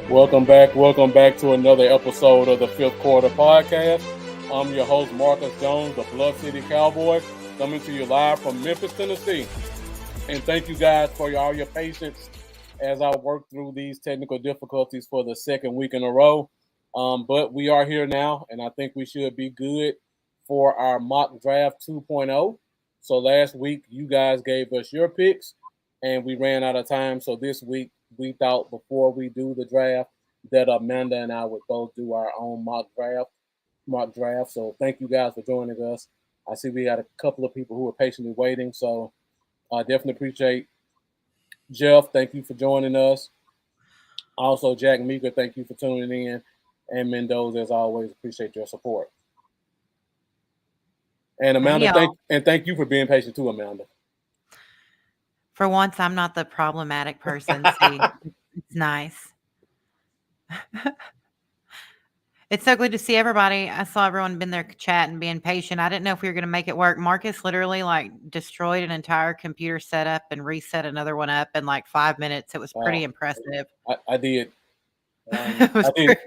Welcome back to another episode of the Fifth Quarter Podcast. I'm your host, Marcus Jones, the Blood City Cowboys, coming to you live from Memphis, Tennessee. And thank you guys for all your patience as I work through these technical difficulties for the second week in a row. But we are here now, and I think we should be good for our mock draft 2.0. So last week, you guys gave us your picks, and we ran out of time. So this week, we thought before we do the draft that Amanda and I would both do our own mock draft. So thank you guys for joining us. I see we got a couple of people who are patiently waiting. So I definitely appreciate Jeff. Thank you for joining us. Also, Jack Meeker, thank you for tuning in. And Mendoza, as always, appreciate your support. And Amanda, thank you for being patient too, Amanda. For once, I'm not the problematic person. See, it's nice. It's so good to see everybody. I saw everyone been there chatting, being patient. I didn't know if we were going to make it work. Marcus literally destroyed an entire computer setup and reset another one up in 5 minutes. It was pretty impressive. I did. I did.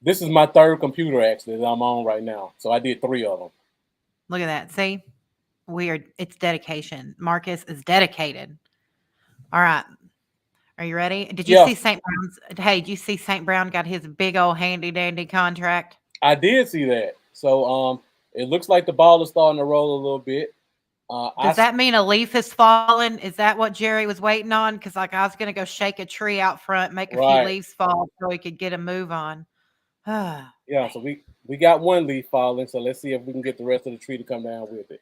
This is my third computer actually that I'm on right now. So I did 3 of them. Look at that. See? It's dedication. Marcus is dedicated. All right. Are you ready? Did you see St. Brown's? Hey, did you see St. Brown got his big old handy dandy contract? I did see that. So it looks like the ball is starting to roll a little bit. Does that mean a leaf has fallen? Is that what Jerry was waiting on? Because I was going to go shake a tree out front, make a few leaves fall so he could get a move on. Yeah, so we got one leaf falling, so let's see if we can get the rest of the tree to come down with it.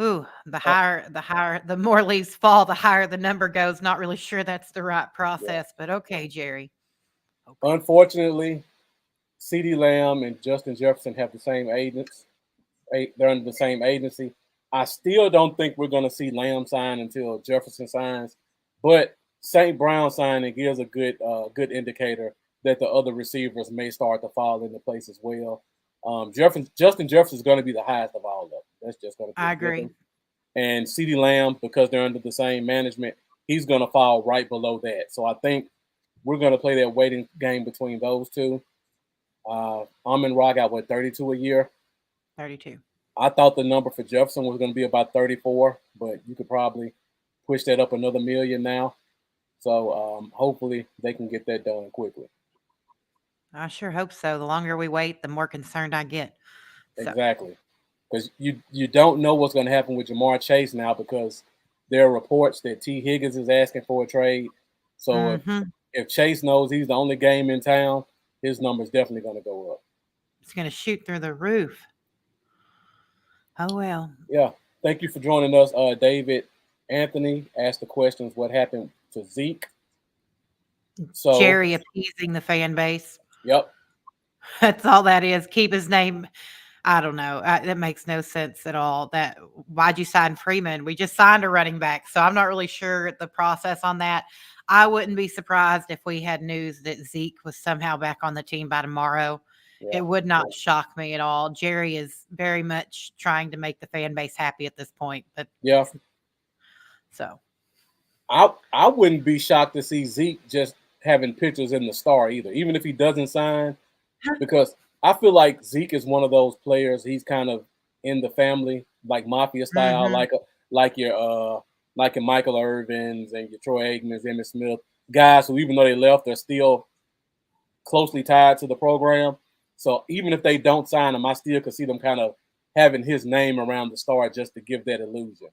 Ooh, the more leaves fall, the higher the number goes. Not really sure that's the right process, but okay, Jerry. Okay. Unfortunately, CeeDee Lamb and Justin Jefferson have the same agents. They're under the same agency. I still don't think we're going to see Lamb sign until Jefferson signs, but St. Brown signing gives a good indicator that the other receivers may start to fall into place as well. Justin Jefferson is going to be the highest of all of them. That's just going to be. I agree. And CeeDee Lamb, because they're under the same management, he's going to fall right below that. So I think we're going to play that waiting game between those two. Amon-Ra got 32 a year. 32. I thought the number for Jefferson was going to be about 34, but you could probably push that up another million now. So hopefully they can get that done quickly. I sure hope so. The longer we wait, the more concerned I get. So. Exactly. Because you don't know what's going to happen with Jamar Chase now because there are reports that T. Higgins is asking for a trade. So if Chase knows he's the only game in town, his number's definitely going to go up. It's going to shoot through the roof. Oh, well. Yeah. Thank you for joining us. David Anthony asked the questions, what happened to Zeke? So Jerry appeasing the fan base. Yep. That's all that is. Keep his name. I don't know. That makes no sense at all. Why'd you sign Freeman? We just signed a running back. So I'm not really sure the process on that. I wouldn't be surprised if we had news that Zeke was somehow back on the team by tomorrow. Yeah. It would not shock me at all. Jerry is very much trying to make the fan base happy at this point. But yeah. So I wouldn't be shocked to see Zeke just having pictures in the Star either, even if he doesn't sign, because I feel like Zeke is one of those players. He's kind of in the family, like mafia style, like your Michael Irvins and your Troy Aikmans, Emmitt Smith, guys who even though they left, they're still closely tied to the program. So even if they don't sign him, I still could see them kind of having his name around the Star just to give that illusion.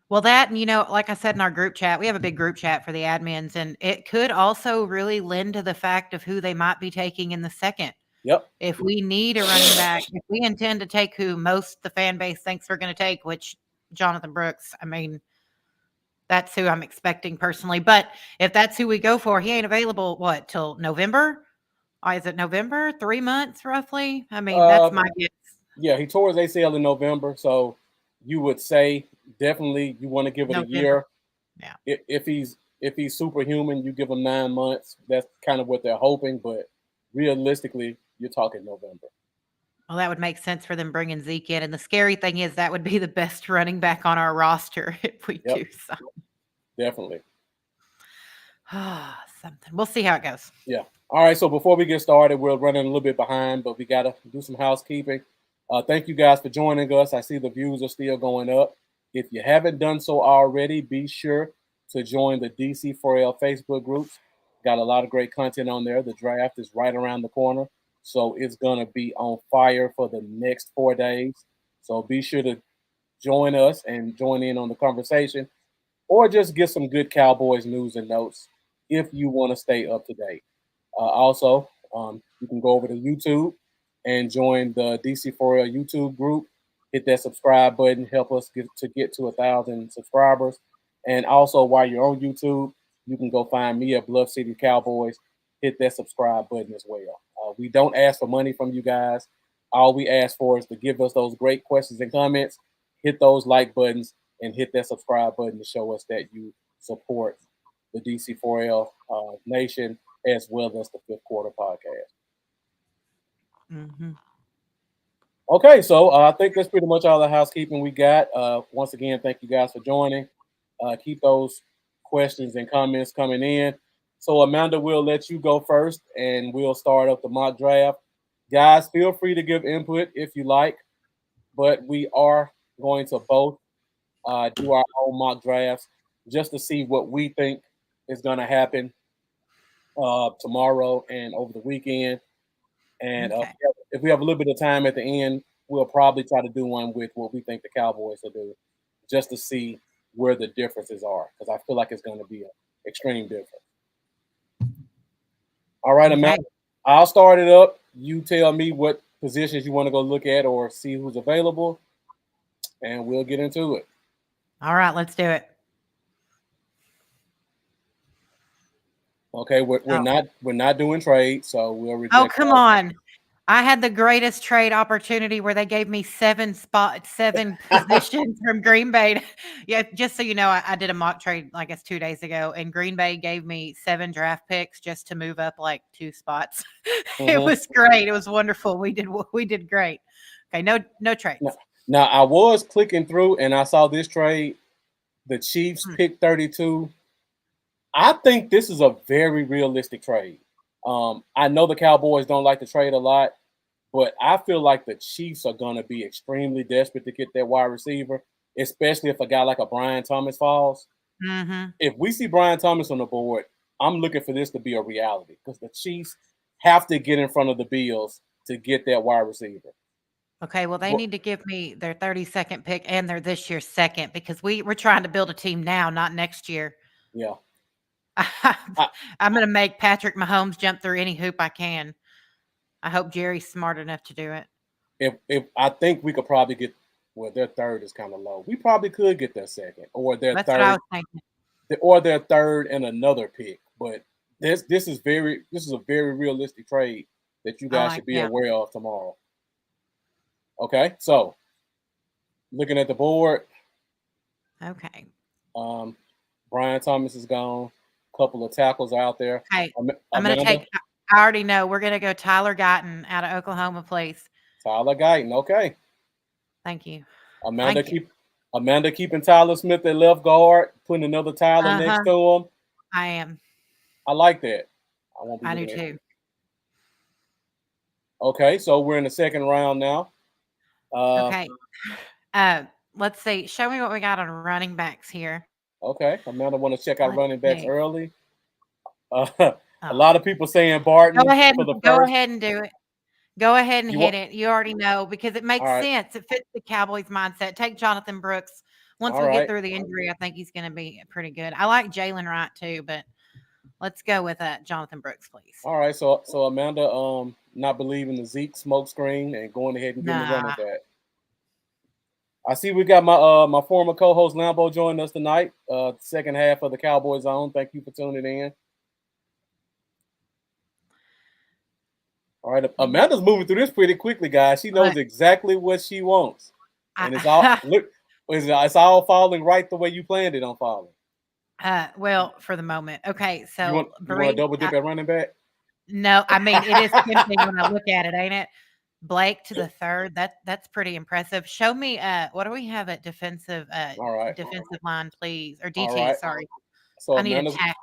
Well, that, and like I said in our group chat, we have a big group chat for the admins, and it could also really lend to the fact of who they might be taking in the second. Yep. If we need a running back, if we intend to take who most the fan base thinks we're going to take, which Jonathan Brooks, I mean, that's who I'm expecting personally. But if that's who we go for, he ain't available, till November? Is it November? 3 months, roughly? I mean, that's my guess. Yeah, he tore his ACL in November, so you would say definitely you want to give it a year. Yeah. If he's superhuman, you give him 9 months. That's kind of what they're hoping, but realistically, you're talking November. Well, that would make sense for them bringing Zeke in. And the scary thing is that would be the best running back on our roster if we do so. Definitely. So something. We'll see how it goes. Yeah. All right. So before we get started, we're running a little bit behind, but we got to do some housekeeping. Thank you guys for joining us. I see the views are still going up. If you haven't done so already, be sure to join the DC4L Facebook groups. Got a lot of great content on there. The draft is right around the corner. So it's going to be on fire for the next 4 days. So be sure to join us and join in on the conversation or just get some good Cowboys news and notes if you want to stay up to date. Also, you can go over to YouTube and join the DC4L YouTube group. Hit that subscribe button. Help us get to 1,000 subscribers. And also, while you're on YouTube, you can go find me at Bluff City Cowboys. Hit that subscribe button as well. We don't ask for money from you guys. All we ask for is to give us those great questions and comments. Hit those like buttons and hit that subscribe button to show us that you support the DC4L Nation as well as the Fifth Quarter Podcast. Mm-hmm. Okay, so I think that's pretty much all the housekeeping we got. Once again, thank you guys for joining. Keep those questions and comments coming in. So, Amanda, we'll let you go first and we'll start up the mock draft. Guys, feel free to give input if you like, but we are going to both do our own mock drafts just to see what we think is going to happen tomorrow and over the weekend. And Okay. if we have a little bit of time at the end, we'll probably try to do one with what we think the Cowboys will do, just to see where the differences are, because I feel like it's going to be an extreme difference. All right, Okay. Amanda, I'll start it up. You tell me what positions you want to go look at or see who's available, and we'll get into it. All right, let's do it. Okay, we're Oh. not doing trades, so we'll Oh, reject come all. on. I had the greatest trade opportunity where they gave me 7 positions from Green Bay. Yeah, just so you know, I did a mock trade, I guess, 2 days ago, and Green Bay gave me 7 draft picks just to move up like 2 spots. It Mhm. was great. It was wonderful. We did great. Okay, no Now, trades. now, I was clicking through and I saw this trade. The Chiefs Hmm, pick 32. I think this is a very realistic trade. I know the Cowboys don't like to trade a lot, but I feel like the Chiefs are going to be extremely desperate to get that wide receiver, especially if a guy like a Brian Thomas falls. mhm. If we see Brian Thomas on the board, I'm looking for this to be a reality because the Chiefs have to get in front of the Bills to get that wide receiver. Okay, well, they But need to give me their 32nd pick and their this year's second because we're trying to build a team now, not next year. yeah, I, I'm gonna make Patrick Mahomes jump through any hoop I can. I hope Jerry's smart enough to do it. if I think we could probably get, well, their third is kind of low. We probably could get their second That's what I was thinking. or their third and another pick. But this is a very realistic trade that you I guys like, should be yeah. aware of tomorrow. Okay, so looking at the board, Okay. um, Brian Thomas is gone. A couple of tackles out there. Okay. I'm gonna Amanda, take. I already know we're gonna go Tyler Guyton out of Oklahoma, please. Tyler Guyton. Okay, Thank you. Amanda Thank you. keep Amanda keeping Tyler Smith at left guard, putting another Tyler Uh next huh. to him. I am. I like that. I won't be I do looking at. too. Okay, so we're in the second round now. Uh, Okay. Uh, let's see. Show me what we got on running backs here. okay, Amanda want to check out Let's running backs see. early. A Oh, lot of people saying go Barton ahead for and the go first. ahead and do it. Go ahead and You hit want? it. You already know because it All makes right, sense. It fits the Cowboys mindset. Take Jonathan Brooks. Once all we get right, through the injury, I think he's going to be pretty good. I like Jalen Wright too, but let's go with Jonathan Brooks, please. all right. So Amanda, not believing the Zeke smoke screen and going ahead and getting the running Nah. back. I see we got my former co-host Lambo joining us tonight. Second half of the Cowboys Zone. Thank you for tuning in. All right, Amanda's moving through this pretty quickly, guys. She knows But exactly what she wants, and it's all I, look. It's all falling right the way you planned it on falling. well, for the moment. Okay, so You want to Bree, double dip at running back? no, I mean it is tempting when I look at it, ain't it? Blake to the third. That's pretty impressive. Show me what do we have at defensive All right, defensive line, please, or all DT? right. Sorry, So I need a Amanda's tack.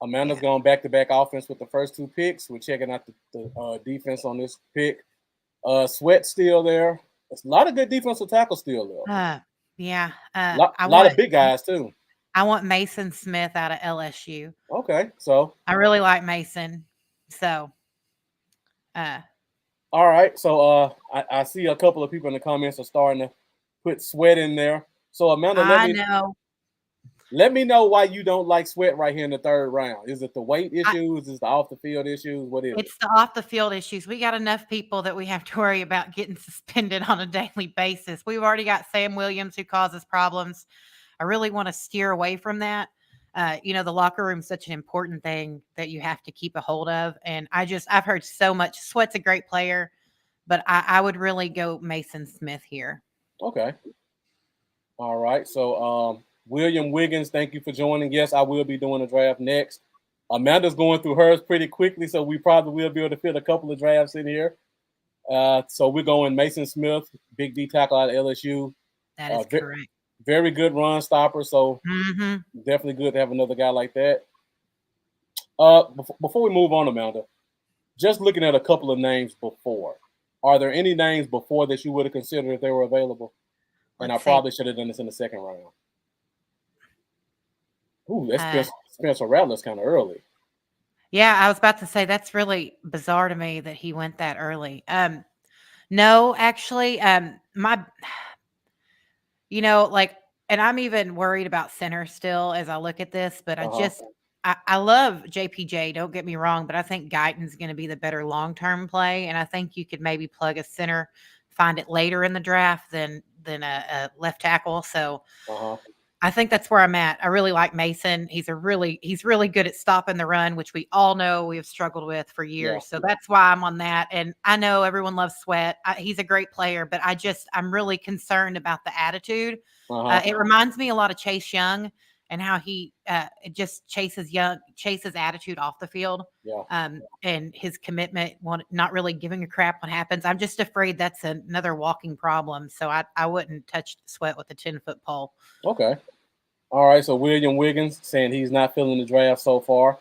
Amanda's Yeah. going back-to-back offense with the first two picks. We're checking out the defense on this pick. Sweat still there. There's a lot of good defensive tackles still there. Uh, yeah. A lot of big guys too. I want Mason Smith out of LSU. Okay, so I really like Mason. So, uh, all right. So I see a couple of people in the comments are starting to put Sweat in there. So Amanda, I know. let me know why you don't like Sweat right here in the third round. Is it the weight I, issues? Is it the off the field issues? What is it? it's the off the field issues. We got enough people that we have to worry about getting suspended on a daily basis. We've already got Sam Williams who causes problems. I really want to steer away from that. The locker room is such an important thing that you have to keep a hold of. And I've heard so much. Sweat's a great player, but I would really go Mason Smith here. Okay. All right. So William Wiggins, thank you for joining. Yes, I will be doing a draft next. Amanda's going through hers pretty quickly, so we probably will be able to fit a couple of drafts in here. So we're going Mason Smith, big D tackle out of LSU. That is correct. Very good run stopper, so Mm-hmm. definitely good to have another guy like that. Before we move on, Amanda, just looking at a couple of names before, are there any names before that you would have considered if they were available? And I probably should have done this in the second round. Ooh, that's Spencer Rattler's kind of early. Yeah, I was about to say that's really bizarre to me that he went that early. No, actually, and I'm even worried about center still as I look at this, but I love JPJ, don't get me wrong, but I think Guyton's going to be the better long-term play. And I think you could maybe plug a center, find it later in the draft than a left tackle. So I think that's where I'm at. I really like Mason. He's really good at stopping the run, which we all know we have struggled with for years. So that's why I'm on that. And I know everyone loves Sweat. He's a great player, but I'm really concerned about the attitude. It reminds me a lot of Chase Young and how he just chases attitude off the field. And his commitment, not really giving a crap what happens. I'm just afraid that's another walking problem. So I wouldn't touch Sweat with a 10-foot pole. Okay. All right. So William Wiggins saying he's not feeling the draft so far.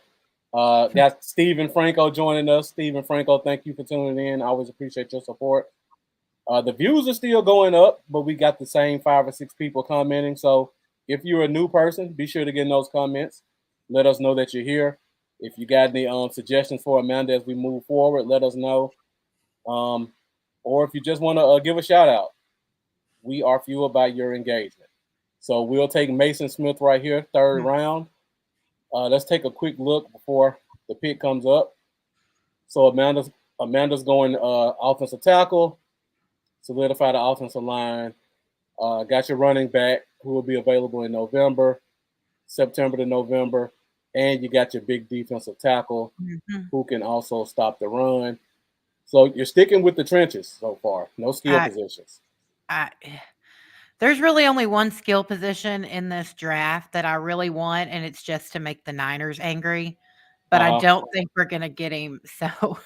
Got Stephen Franco joining us. Stephen Franco, thank you for tuning in. I always appreciate your support. The views are still going up, but we got the same 5 or 6 people commenting. So if you're a new person, be sure to get in those comments. Let us know that you're here. If you got any suggestions for Amanda as we move forward, let us know. Or if you just want to give a shout out, we are fueled by your engagement. So we'll take Mason Smith right here, third round. Let's take a quick look before the pick comes up. So Amanda's going offensive tackle, solidify the offensive line. Got your running back who will be available in September to November. And you got your big defensive tackle who can also stop the run. So you're sticking with the trenches so far. No skill positions. There's really only one skill position in this draft that I really want, and it's just to make the Niners angry. But I don't think we're going to get him. So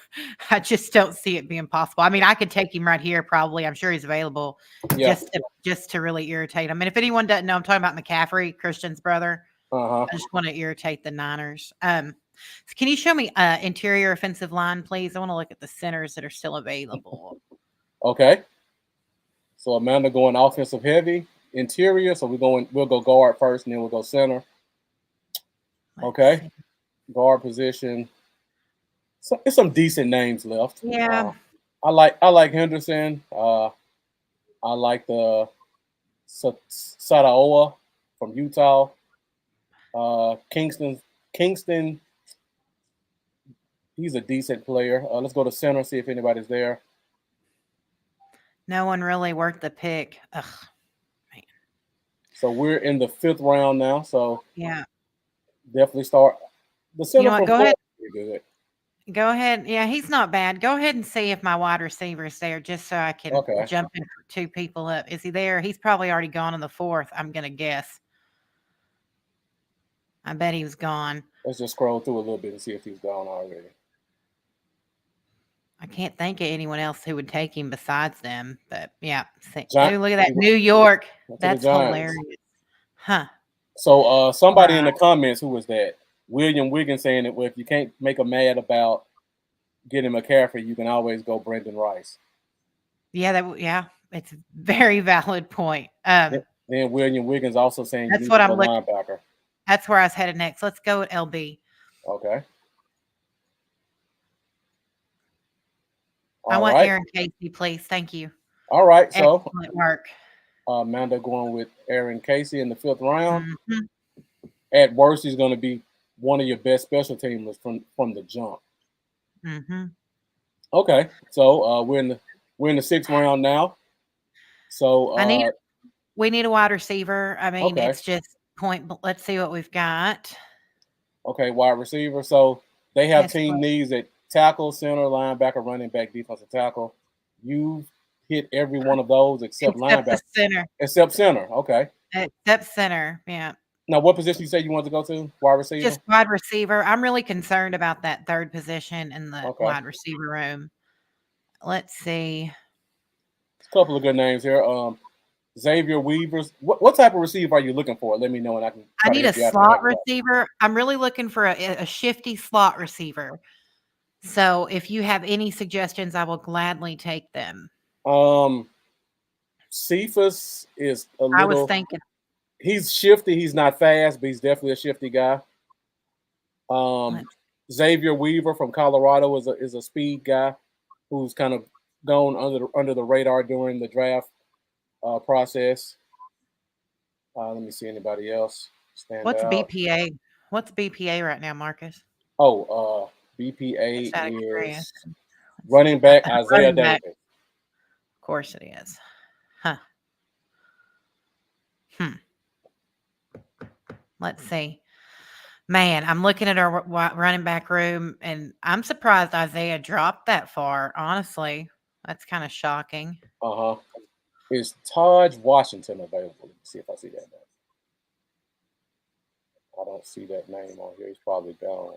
I just don't see it being possible. I mean, I could take him right here probably. I'm sure he's available just to really irritate him. And if anyone doesn't know, I'm talking about McCaffrey, Christian's brother. I just want to irritate the Niners. Can you show me interior offensive line, please? I want to look at the centers that are still available. Okay. So Amanda going offensive heavy, interior. So we'll go guard first, and then we'll go center. Okay. Guard position. So it's some decent names left. Yeah. I like Henderson. I like the Sadaoa from Utah. Kingston. He's a decent player. Let's go to center, see if anybody's there. No one really worth the pick. Ugh, man. So we're in the 5th round now. So yeah, definitely start the center. Go ahead. Good. Go ahead. Yeah, he's not bad. Go ahead and see if my wide receiver is there, just so I can jump in for 2 people up. Is he there? He's probably already gone in the 4th. I'm gonna guess. I bet he was gone. Let's just scroll through a little bit and see if he's gone already. I can't think of anyone else who would take him besides them. But yeah, look at that, New York. That's hilarious, huh? So somebody in the comments, who was that? William Wiggins saying that well, if you can't make him mad about getting McCaffrey, you can always go Brendan Rice. Yeah, it's a very valid point. Then William Wiggins also saying you That's need to what go I'm looking. linebacker. That's where I was headed next. Let's go with LB. Okay. I All want right. Aaron Casey, please. Thank you. All right. So Excellent work. Amanda going with Aaron Casey in the 5th round. Mhm. At worst, he's going to be one of your best special teamers from the jump. Mhm. Okay. So we're in the 6th round now. I need So we need a wide receiver. I mean, okay. it's just point. Let's see what we've got. Okay, wide receiver. So they have Yes, team needs at tackle, center, linebacker, running back, defensive tackle. You hit every one of those except except the linebacker, center. except center. Okay. Except center. Yeah. Now, what position you say you want to go to? Wide receiver. Just wide receiver. I'm really concerned about that third position in the Okay. wide receiver room. Let's see. A couple of good names here. Xavier Weavers. What type of receiver are you looking for? Let me know, and I can I try to need a help you out if I slot have that. receiver. I'm really looking for a shifty slot receiver. So if you have any suggestions, I will gladly take them. Cephas is a I was little. thinking, He's shifty. He's not fast, but he's definitely a shifty guy. Um, let's- Xavier Weaver from Colorado is a speed guy who's kind of gone under the radar during the draft process. Let me see anybody else stand what's out. BPA? What's BPA right now, Marcus? Oh, BPA Just out of is curiosity. Let's running see. back Isaiah Running back. Davis. Of course it is. Huh. Hmm. Let's see. Man, I'm looking at our running back room, and I'm surprised Isaiah dropped that far. Honestly, that's kind of shocking. Uh huh. Is Taj Washington available? Let me see if I see that name. I don't see that name on here. He's probably gone.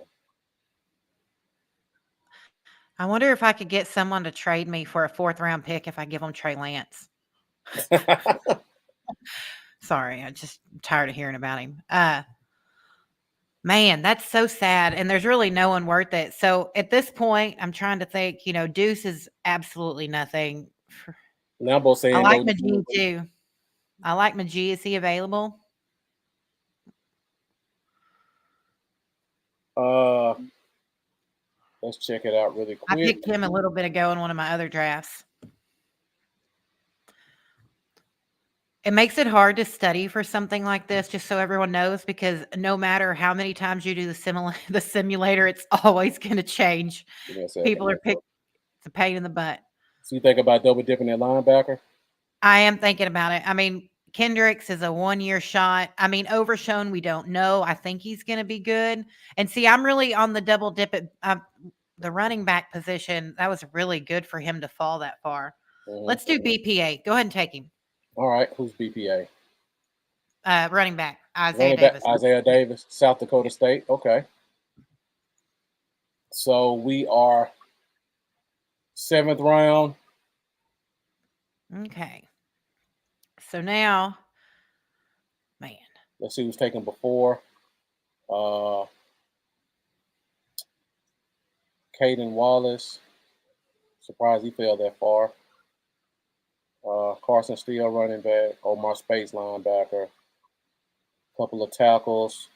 I wonder if I could get someone to trade me for a 4th round pick if I give them Trey Lance. Sorry, I'm tired of hearing about him. Man, that's so sad, and there's really no one worth it. So at this point, I'm trying to think. Deuce is absolutely nothing. Lambo I saying like no. Majee too. I like Majee. Is he available? Uh, let's check it out really I quick. picked him a little bit ago in one of my other drafts. It makes it hard to study for something like this, just so everyone knows, because no matter how many times you do the simulator, it's always going to change. Give me a second. People are picked. It's a pain in the butt. So you think about double dipping at linebacker? I am thinking about it. I mean, Kendricks is a 1-year shot. I mean, Overshone, we don't know. I think he's going to be good. And see, I'm really on the double dip at the running back position. That was really good for him to fall that far. Mm-hmm. Let's do BPA. Go ahead and take him. All right. Who's BPA? Running back, Isaiah Running back Davis. Isaiah Davis, South Dakota State. Okay. So we are 7th round. Okay. So now, man, Let's see who's taken before. Caden Wallace. Surprised he fell that far. Carson Steele, running back. Omar Space, linebacker. Couple of tackles.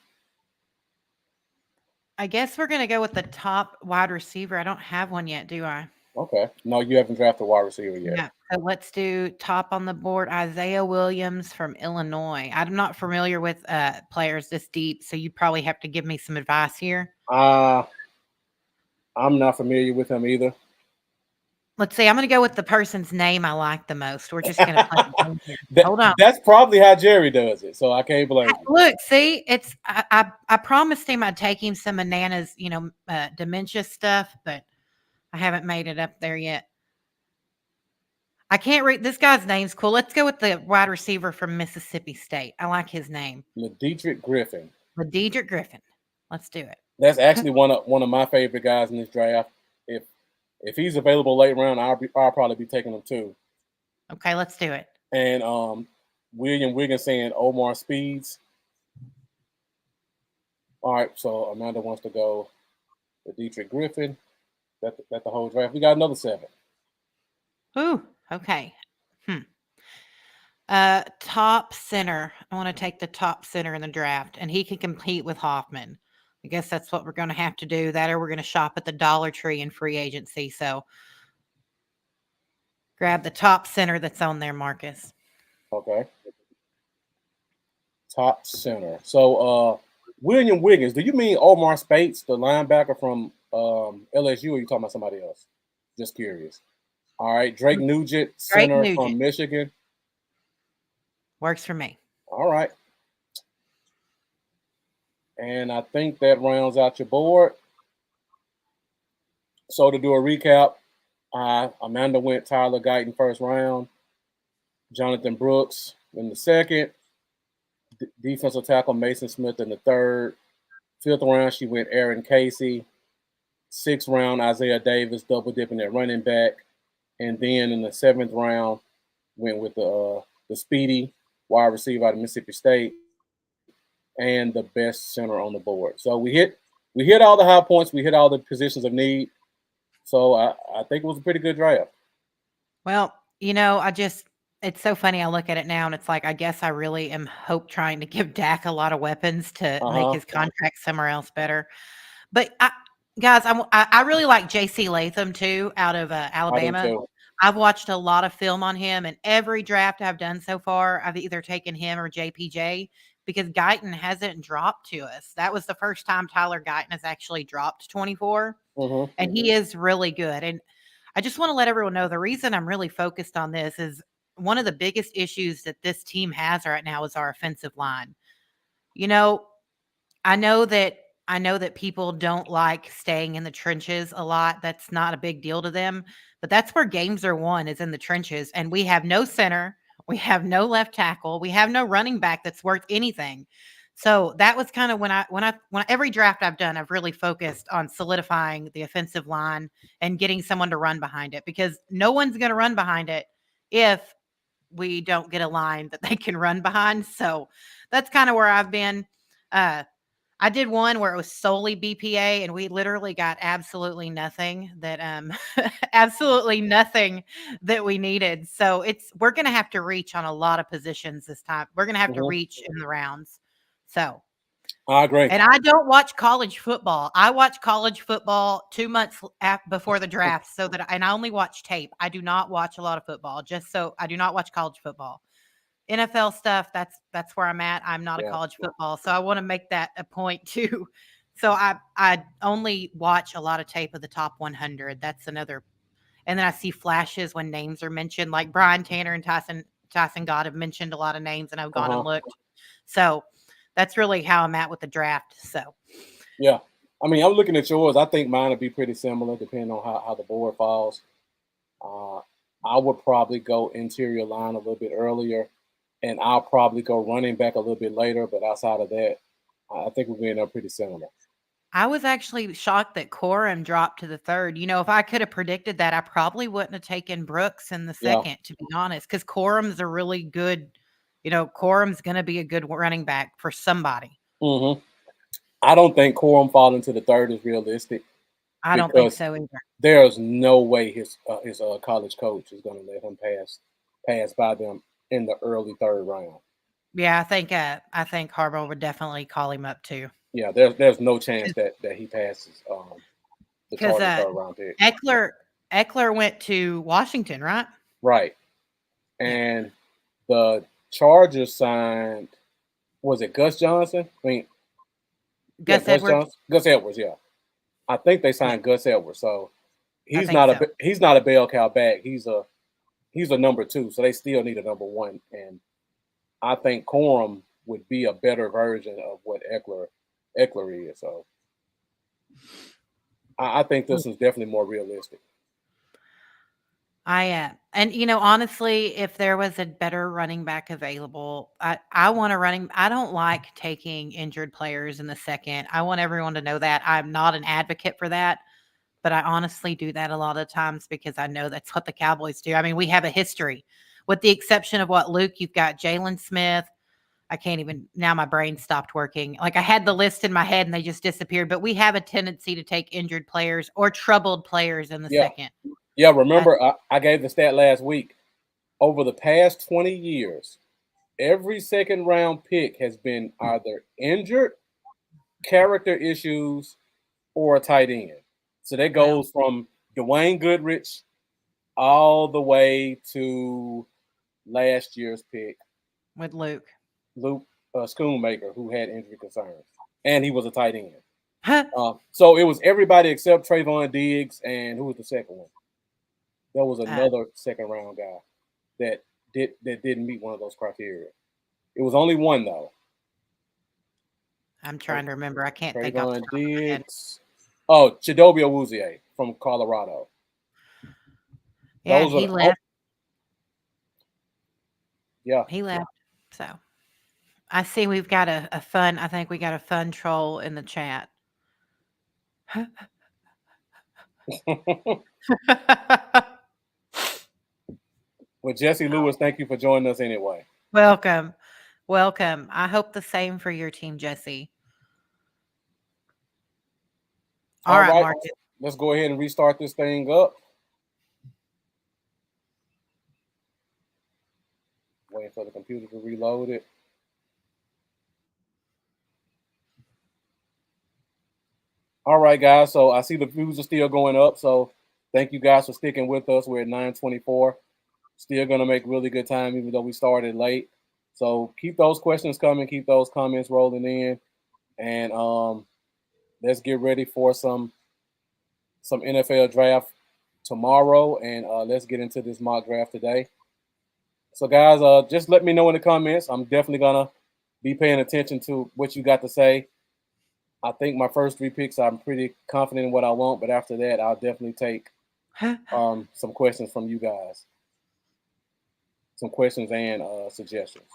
I guess we're going to go with the top wide receiver. I don't have one yet, do I? Okay. No, you haven't drafted a wide receiver yet. Yeah. So let's do top on the board, Isaiah Williams from Illinois. I'm not familiar with players this deep, so you probably have to give me some advice here. I'm not familiar with him either. Let's see. I'm going to go with the person's name I like the most. We're just going to play the game here. Hold on. That's probably how Jerry does it, so I can't blame you. Look, see, it's I promised him I'd take him some Nana's, dementia stuff, but I haven't made it up there yet. I can't read this guy's name's cool. Let's go with the wide receiver from Mississippi State. I like his name. LaDedrick Griffin. LaDedrick Griffin. Let's do it. That's actually one of my favorite guys in this draft. If he's available late round, I'll probably be taking him too. Okay, let's do it. And William Wiggins saying Omar Speeds. All right, so Amanda wants to go to Dietrich Griffin. That the whole draft. We got another 7. Ooh, okay. Hmm. Top center. I want to take the top center in the draft, and he can compete with Hoffman. I guess that's what we're going to have to do. That, or we're going to shop at the Dollar Tree in free agency. So grab the top center that's on there, Marcus. Okay, top center. So William Wiggins. Do you mean Omar Spates, the linebacker from LSU, or are you talking about somebody else? Just curious. All right, Drake Nugent, Drake center Nugent from Michigan. works for me. All right, and I think that rounds out your board. So to do a recap, Amanda went Tyler Guyton first round, Jonathan Brooks in the second, defensive tackle Mason Smith in the third. Fifth round, she went Aaron Casey. Sixth round, Isaiah Davis, double dipping at running back. And then in the seventh round, went with the speedy wide receiver out of Mississippi State and the best center on the board. So we hit all the high points, we hit all the positions of need. So I think it was a pretty good draft. Well, it's so funny. I look at it now and it's like, I guess I really am trying to give Dak a lot of weapons to make Uh huh. his contract somewhere else better. But guys, I really like J.C. Latham too, out of I do Alabama. too. I've watched a lot of film on him, and every draft I've done so far, I've either taken him or JPJ because Guyton hasn't dropped to us. That was the first time Tyler Guyton has actually dropped 24, Mm-hmm. and he is really good. And I just want to let everyone know the reason I'm really focused on this is one of the biggest issues that this team has right now is our offensive line. You know, I know that I know that people don't like staying in the trenches a lot. That's not a big deal to them, but that's where games are won is in the trenches. And we have no center, we have no left tackle, we have no running back that's worth anything. So that was kind of when every draft I've done, I've really focused on solidifying the offensive line and getting someone to run behind it because no one's going to run behind it if we don't get a line that they can run behind. So that's kind of where I've been. Uh, I did one where it was solely BPA and we literally got absolutely nothing that absolutely nothing that we needed. So we're going to have to reach on a lot of positions this time. We're going to have to Mm-hmm. reach in the rounds. So, I agree. and I don't watch college football. I watch college football 2 months before the draft and I only watch tape. I do not watch a lot of football. Just so I do not watch college football. NFL stuff, that's where I'm at. I'm not a Yeah. college football, so I want to make that a point too. So I only watch a lot of tape of the top 100. That's another, and then I see flashes when names are mentioned, like Brian Tanner and Tyson Gott have mentioned a lot of names, and I've Uh gone and huh. looked. So that's really how I'm at with the draft. So Yeah. I mean, I'm looking at yours. I think mine would be pretty similar, depending on how the board falls. Uh, I would probably go interior line a little bit earlier, and I'll probably go running back a little bit later. But outside of that, I think we're end up pretty similar. I was actually shocked that Corum dropped to the third. If I could have predicted that, I probably wouldn't have taken Brooks in the Yeah. second, to be honest, because Corum's a really good, Corum's going to be a good running back for somebody. Hmm. I don't think Corum falling to the third is realistic I don't think because so either. there's no way his college coach is going to let him pass by them in the early third round. Yeah, I think Harbaugh would definitely call him up too, Yeah, there's no chance that he passes the because target third round pick. Eckler went to Washington, right? Right. Yeah, And the Chargers signed, was it Gus Johnson? I mean, yeah, Gus Edwards. Gus Edwards. Yeah, I think they Yeah, signed Gus Edwards. So I think so. he's not a bell cow back. He's a number two. So they still need a number one. And I think Corum would be a better version of what Eckler is. So I think this is definitely more realistic. And honestly, if there was a better running back available, I want a running. I don't like taking injured players in the second. I want everyone to know that I'm not an advocate for that, but I honestly do that a lot of times because I know that's what the Cowboys do. I mean, we have a history, with the exception of what Luke. You've got Jalen Smith, I can't even now my brain stopped working. Like I had the list in my head and they just disappeared. But we have a tendency to take injured players or troubled players in the Yeah. second. Yeah. Uh, Remember, I gave the stat last week. Over the past 20 years, every second round pick has been either injured, character issues, or a tight end. So that well, goes from Dwayne Goodrich all the way to last year's pick, with Luke. Luke Schoonmaker, who had injury concerns, and he was a tight end. Huh. So it was everybody except Trayvon Diggs, and who was the second one? There was Uh, another second round guy that didn't meet one of those criteria. It was only one though. I'm trying to remember. I can't think off the Trayvon top of my head. Diggs. Oh, Chidobe Awuzie from Colorado. Yeah, and Those are he the, oh left. yeah. He left. So I see we've got a fun. I think we got a fun troll in the chat. Well, Jesse Lewis, thank you for joining us anyway. Welcome. Welcome. I hope the same for your team, Jesse. All All right, right, Marcus. let's go ahead and restart this thing up. Waiting for the computer to reload it. All right, guys. So I see the views are still going up. So thank you guys for sticking with us. We're at 9:24. Still gonna make really good time, even though we started late. So keep those questions coming. Keep those comments rolling in, and let's get ready for some NFL draft tomorrow, and let's get into this mock draft today. So, guys, just let me know in the comments. I'm definitely gonna be paying attention to what you got to say. I think my first three picks, I'm pretty confident in what I want, but after that, I'll definitely take some questions from you guys, some questions and suggestions.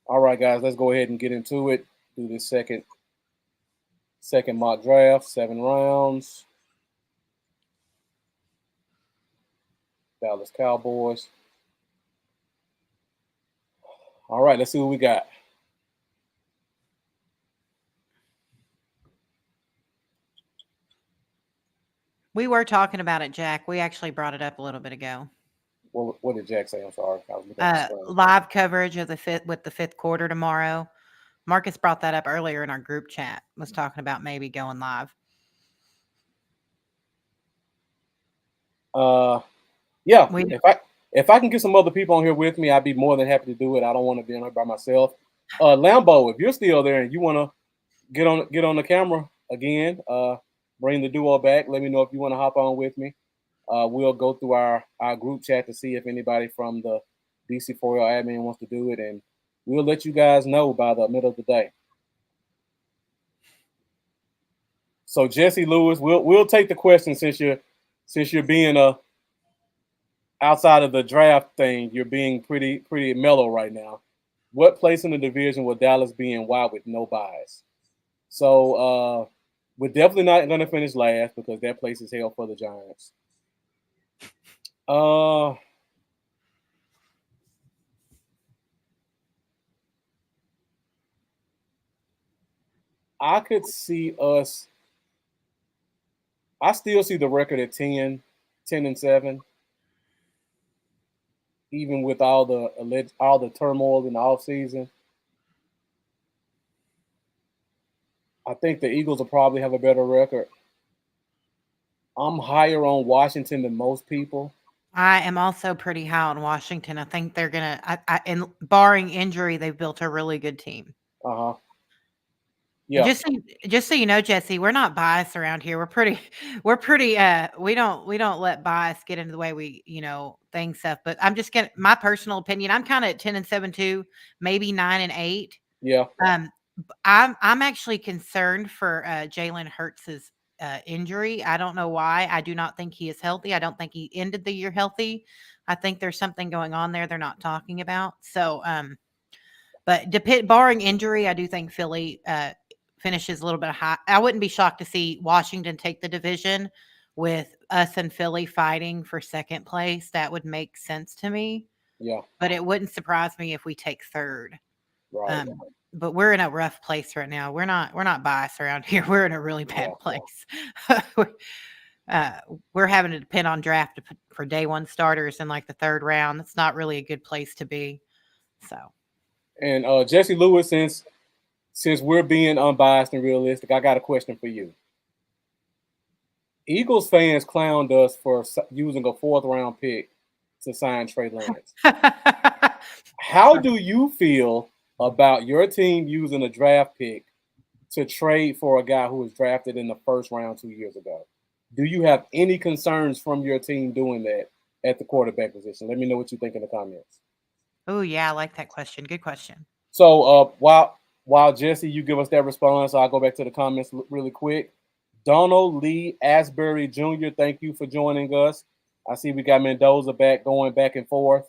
All right, guys, let's go ahead and get into it. Do this second mock draft, 7 rounds. Dallas Cowboys. All right, let's see what we got. We were talking about it, Jack. We actually brought it up a little bit ago. What did Jack say? I'm sorry, I was looking at the screen. Live coverage of the fifth quarter tomorrow. Marcus brought that up earlier in our group chat. Was talking about maybe going live. Yeah, We if I can get some other people on here with me, I'd be more than happy to do it. I don't want to be on here by myself. Lambo, if you're still there and you want to get on the camera again, bring the duo back. Let me know if you want to hop on with me. We'll go through our group chat to see if anybody from the DC4L admin wants to do it, and we'll let you guys know by the middle of the day. So Jesse Lewis, we'll take the question since you're being outside of the draft thing, you're being pretty mellow right now. What place in the division will Dallas be in? Why with no bias? So we're definitely not going to finish last because that place is held for the Giants. I could see us. I still see the record at 10-7, even with all the turmoil in the offseason. I think the Eagles will probably have a better record. I'm higher on Washington than most people. I am also pretty high on Washington. I think they're gonna. And barring injury, they've built a really good team. Uh huh. And Yeah. just so you know, Jesse, we're not biased around here. We're pretty we don't let bias get into the way we, think stuff. But I'm just gonna my personal opinion, I'm kinda at 10-7 too, maybe 9-8. Yeah. I'm actually concerned for Jalen Hurts's injury. I don't know why. I do not think he is healthy. I don't think he ended the year healthy. I think there's something going on there they're not talking about. So, but barring injury, I do think Philly finishes a little bit high. I wouldn't be shocked to see Washington take the division with us and Philly fighting for second place. That would make sense to me. Yeah. But it wouldn't surprise me if we take third. Right. Um, but we're in a rough place right now. We're not biased around here. We're in a really Yeah. bad place. We're uh, we're having to depend on draft for day one starters in like the third round. That's not really a good place to be. So And Jesse Lewis, since we're being unbiased and realistic, I got a question for you. Eagles fans clowned us for using a fourth round pick to sign Trey Lance. How do you feel about your team using a draft pick to trade for a guy who was drafted in the first round 2 years ago? Do you have any concerns from your team doing that at the quarterback position? Let me know what you think in the comments. oh yeah, I like that question. Good question. So while Jesse, you give us that response, I'll go back to the comments really quick. Donald Lee Asbury Jr., thank you for joining us. I see we got Mendoza back going back and forth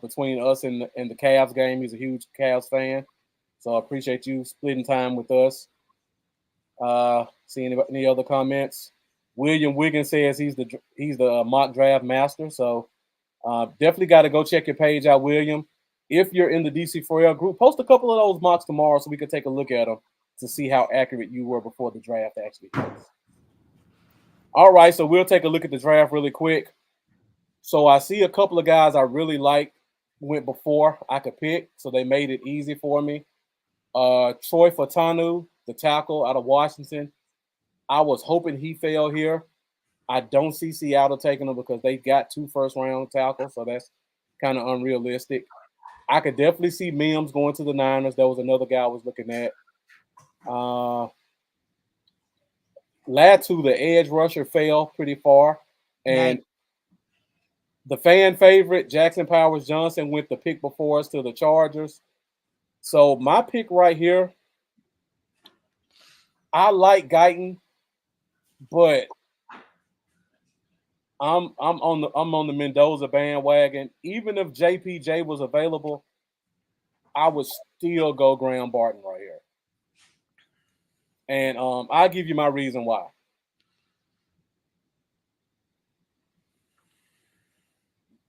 between us and the Cavs game. He's a huge Cavs fan, so I appreciate you splitting time with us. See any other comments? William Wiggins says he's the mock draft master, so definitely got to go check your page out, William. If you're in the DC4L group, post a couple of those mocks tomorrow so we can take a look at them to see how accurate you were before the draft actually hits. All right, so we'll take a look at the draft really quick. So I see a couple of guys I really like went before I could pick, so they made it easy for me. Troy Fatanu, the tackle out of Washington. I was hoping he fell here. I don't see Seattle taking him because they got 2 first-round tackles, so that's kind of unrealistic. I could definitely see Mims going to the Niners. That was another guy I was looking at. Latu, the edge rusher, fell pretty far. Yikes. And the fan favorite, Jackson Powers Johnson, went the pick before us to the Chargers. So my pick right here, I like Guyton, but I'm on the Mendoza bandwagon. Even if JPJ was available, I would still go Graham Barton right here. And I'll give you my reason why.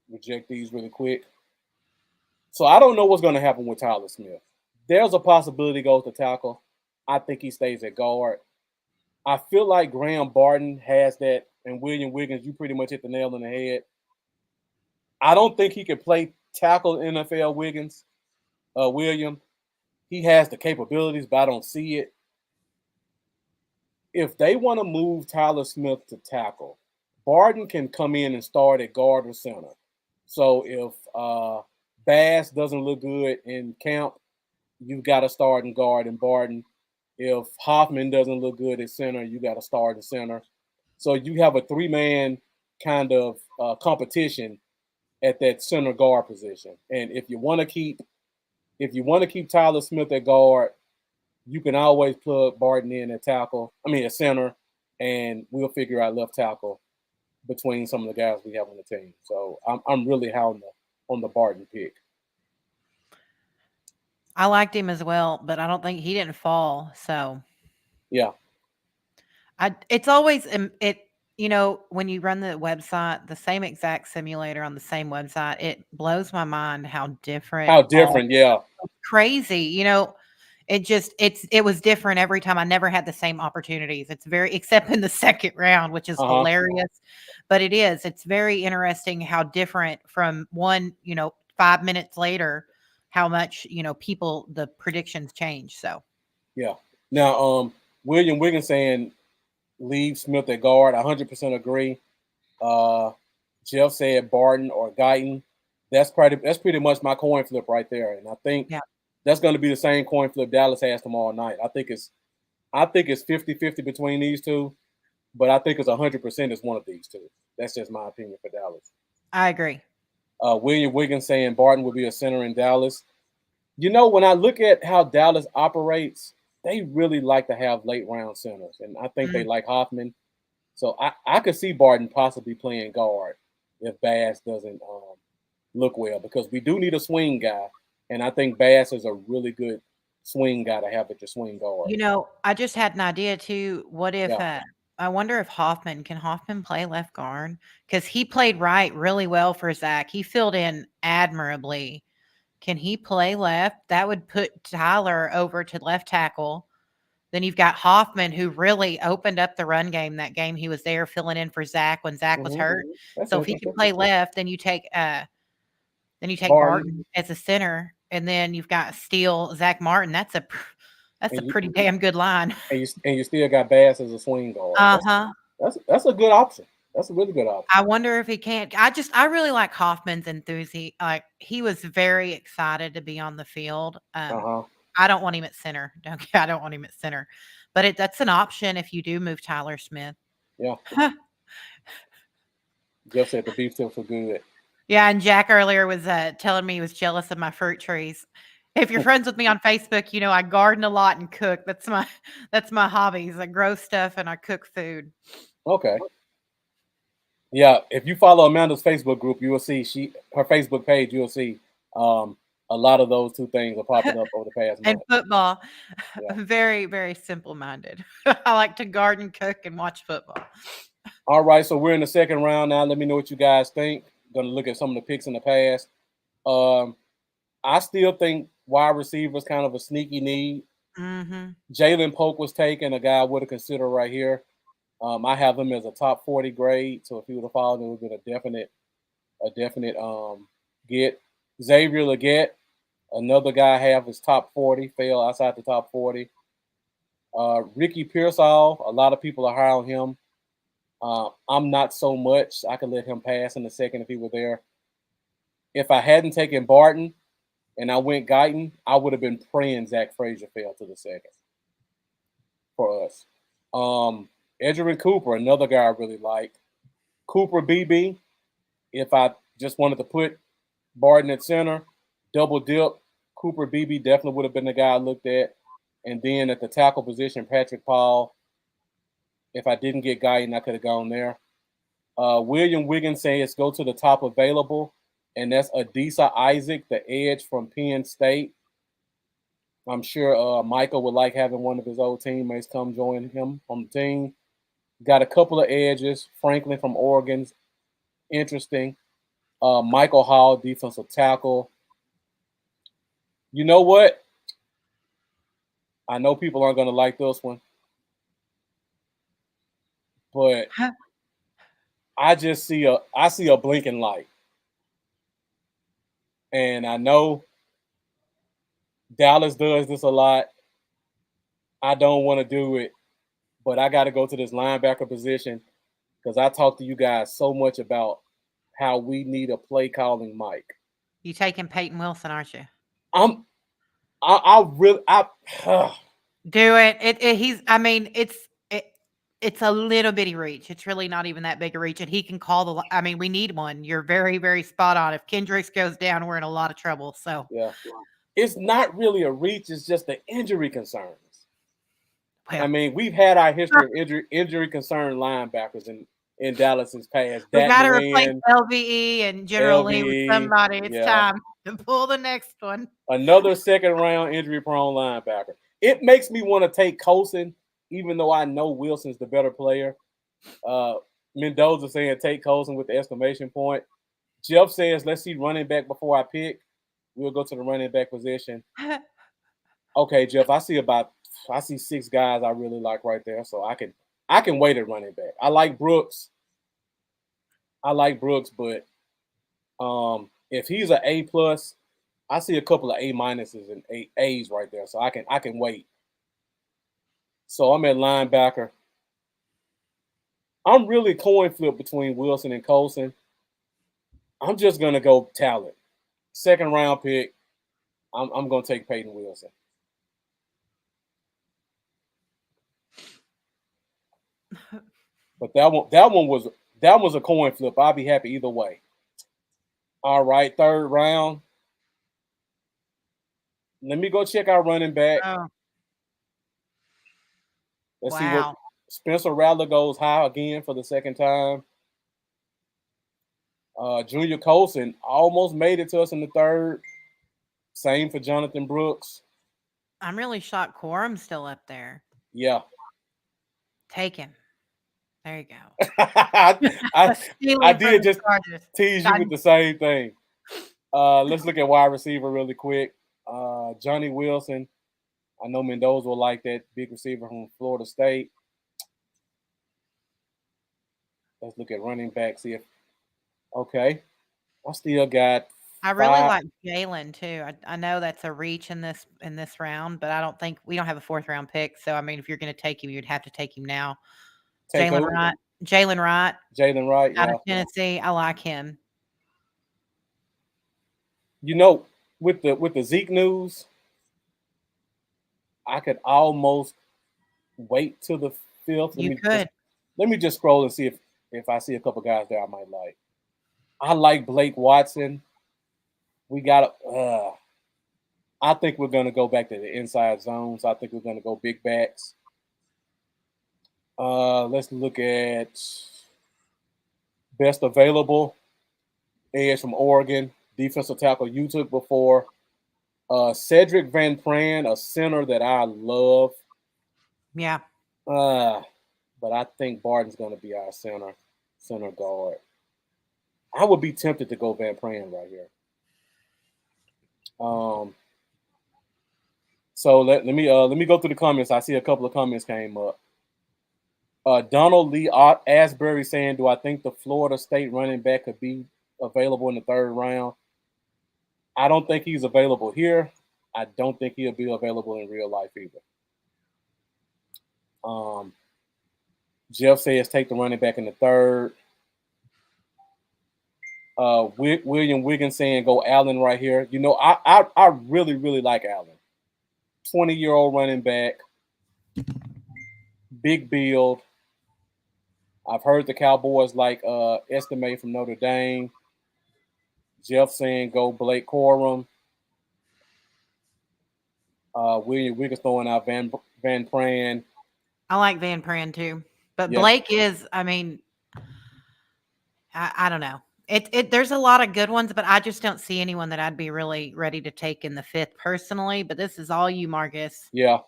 Reject these really quick. So I don't know what's going to happen with Tyler Smith. There's a possibility he goes to tackle. I think he stays at guard. I feel like Graham Barton has that, and William Wiggins, you pretty much hit the nail on the head. I don't think he can play tackle NFL Wiggins, William. He has the capabilities, but I don't see it. If they want to move Tyler Smith to tackle, Barton can come in and start at guard or center. So if Bass doesn't look good in camp, you've got to start in guard and Barton. If Hoffman doesn't look good at center, you got to start at center. So you have a 3-man kind of competition at that center guard position. And if you want to keep Tyler Smith at guard, you can always plug Barton in at tackle. I mean at center, and we'll figure out left tackle between some of the guys we have on the team. So I'm really high on the Barton pick. I liked him as well, but I don't think he didn't fall. So Yeah. it's always when you run the website, the same exact simulator on the same website, it blows my mind how different How all different? Yeah. crazy. It was different every time. I never had the same opportunities. It's very except in the second round, which is Uh huh. hilarious. But it's very interesting how different from 5 minutes later, how much, people the predictions change. So Yeah. Now, William Wiggins saying leave Smith at guard. 100% agree. Uh, Jeff said Barton or Guyton. That's pretty much my coin flip right there, and I think yeah, that's going to be the same coin flip Dallas has tomorrow night. I think it's 50-50 between these two, but I think it's 100% is one of these two. That's just my opinion for Dallas. I agree. William Wiggins saying Barton will be a center in Dallas. When I look at how Dallas operates, they really like to have late round centers, and I think they Mm. like Hoffman. So I could see Barton possibly playing guard if Bass doesn't look well, because we do need a swing guy, and I think Bass is a really good swing guy to have at your swing guard. I just had an idea too. What if Yeah, I wonder if Hoffman play left guard? Because he played right really well for Zach. He filled in admirably Can he play left? That would put Tyler over to left tackle. Then you've got Hoffman, who really opened up the run game that game he was there filling in for Zach when Zach was Hmm. hurt. That's So if he can interesting. play left, then you take Barton, Barton as a center, and then you've got Steele, Zach Martin. That's a and you pretty damn good line. and you still got Bass as a swing guard. Uh-huh. That's a good option. That's a really good option. I wonder if he can't. I really like Hoffman's enthusiasm. Like he was very excited to be on the field. Uh huh. I don't want him at center. I don't want him at center, but that's an option if you do move Tyler Smith. Yeah. Jeff said the beef tips were good. Yeah, and Jack earlier was telling me he was jealous of my fruit trees. If you're friends with me on Facebook, you know I garden a lot and cook. That's my hobbies. I grow stuff and I cook food. Okay. Yeah, if you follow Amanda's Facebook group, you will see her Facebook page. You will see um, a lot of those two things are popping up over the past And month. football, Yeah. very very simple minded. I like to garden, cook, and watch football. All right, so we're in the second round now. Let me know what you guys think. Going to look at some of the picks in the past. Um, I still think wide receiver is kind of a sneaky need. Mm-hmm. Jalen Polk was taken, a guy I would have considered right here. I have him as a top 40 grade, so if he would have followed, it would have been a definite get. Xavier Leggett, another guy I have is top 40, fell outside the top 40. Ricky Pearsall, a lot of people are high on him. I'm not so much. I could let him pass in a second if he were there. If I hadn't taken Barton and I went Guyton, I would have been praying Zach Frazier fell to the second for us. Edgerrin Cooper, another guy I really like. Cooper BB, if I just wanted to put Barton at center, double dip, Cooper BB definitely would have been the guy I looked at. And then at the tackle position, Patrick Paul. If I didn't get Guyton, I could have gone there. William Wiggins says go to the top available, and that's Adisa Isaac, the edge from Penn State. I'm sure Michael would like having one of his old teammates come join him on the team. Got a couple of edges. Franklin from Oregon's interesting. Michael Hall, defensive tackle. You know what? I know people aren't going to like this one, but I see a blinking light, and I know Dallas does this a lot. I don't want to do it, but I got to go to this linebacker position because I talked to you guys so much about how we need a play calling Mike. You taking Peyton Wilson, aren't you? I'm I really I Do it. He's. I mean, it's a little bitty reach. It's really not even that big a reach, and he can call the. I mean, we need one. You're very very spot on. If Kendricks goes down, we're in a lot of trouble. So yeah, it's not really a reach. It's just the injury concerns. well, I mean, we've had our history of injury concerned linebackers in Dallas's past. we Dak got to replace Moran, LVE and General Lee with LVE, somebody. It's yeah, time to pull the next one. another second round injury prone linebacker. It makes me want to take Colson, even though I know Wilson's the better player. Mendoza saying take Colson with the exclamation point. Jeff says let's see running back before I pick. We'll go to the running back position. Okay, Jeff, I see 6 guys I really like right there, so I can wait at running back. I like Brooks, but if he's an A plus, I see a couple of A minuses and A's right there, so I can wait. So I'm at linebacker. I'm really coin flip between Wilson and Colson. I'm just gonna go talent. Second round pick. I'm gonna take Peyton Wilson. But that was a coin flip. I'll be happy either way. All right, third round. Let me go check our running back. Oh, Let's see what wow. Spencer Rattler goes high again for the second time. Junior Colson almost made it to us in the third. Same for Jonathan Brooks. I'm really shocked Quorum's still up there. Yeah. Take him. There you go. I Stealing I from did the just Chargers. tease you with the same thing. Let's look at wide receiver really quick. Johnny Wilson. I know Mendoza will like that big receiver from Florida State. Let's look at running back. See if okay. I still got I really 5. like Jalen too. I know that's a reach in this round, but I don't think we don't have a fourth round pick. So I mean, if you're going to take him, you'd have to take him now. Take Jalen who? Wright, Jalen Wright Jalen Wright. out of Yeah. Tennessee. I like him. You know, with the Zeke news, I could almost wait till the fifth. You could. Let me just scroll and see if I see a couple guys there I might like. I like Blake Watson. We got. I think we're going to go back to the inside zones. I think we're going to go big backs. Let's look at best available edge from Oregon, defensive tackle you took before. Cedric Van Pran, a center that I love. Yeah. But I think Barton's going to be our center guard. I would be tempted to go Van Pran right here. So let me go through the comments. I see a couple of comments came up. Donald Lee Asbury saying, "Do I think the Florida State running back could be available in the third round?" I don't think he's available here. I don't think he'll be available in real life either. Jeff says take the running back in the third. William Wiggins saying go Allen right here. You know, I really, really like Allen. 20-year-old running back, big build. I've heard the Cowboys like Estimate from Notre Dame. Jeff saying go Blake Corum. William Wiggins throwing out Van Pran. I like Van Pran too. But Yep. Blake is, I mean, I don't know. There's a lot of good ones, but I just don't see anyone that I'd be really ready to take in the fifth personally. But this is all you, Marcus. Yeah.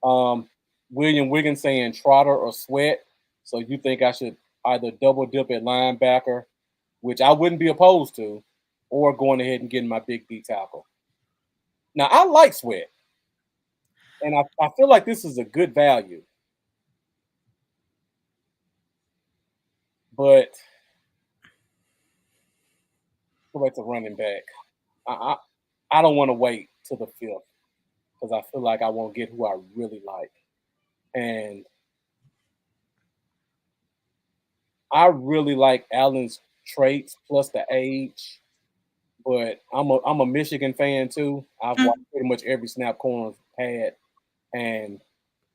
William Wiggins saying Trotter or Sweat. So you think I should either double dip at linebacker, which I wouldn't be opposed to, or going ahead and getting my big D tackle. Now I like Sweat, and I feel like this is a good value, but go back to running back. I don't want to wait till the fifth because I feel like I won't get who I really like, and I really like Allen's traits plus the age. But I'm a Michigan fan too. I've watched pretty much every snap Corn's had, and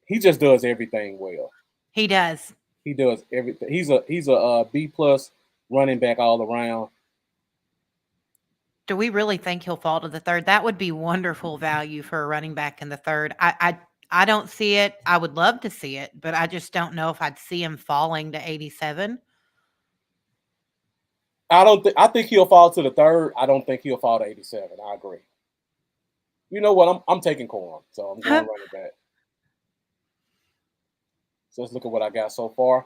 he just does everything well. He does. He does everything. He's a B plus running back all around. Do we really think he'll fall to the third? That would be wonderful value for a running back in the third. I don't see it. I would love to see it, but I just don't know if I'd see him falling to 87. I think he'll fall to the third. I don't think he'll fall to 87. I agree. You know what? I'm taking Corum, so I'm going running back. So let's look at what I got so far.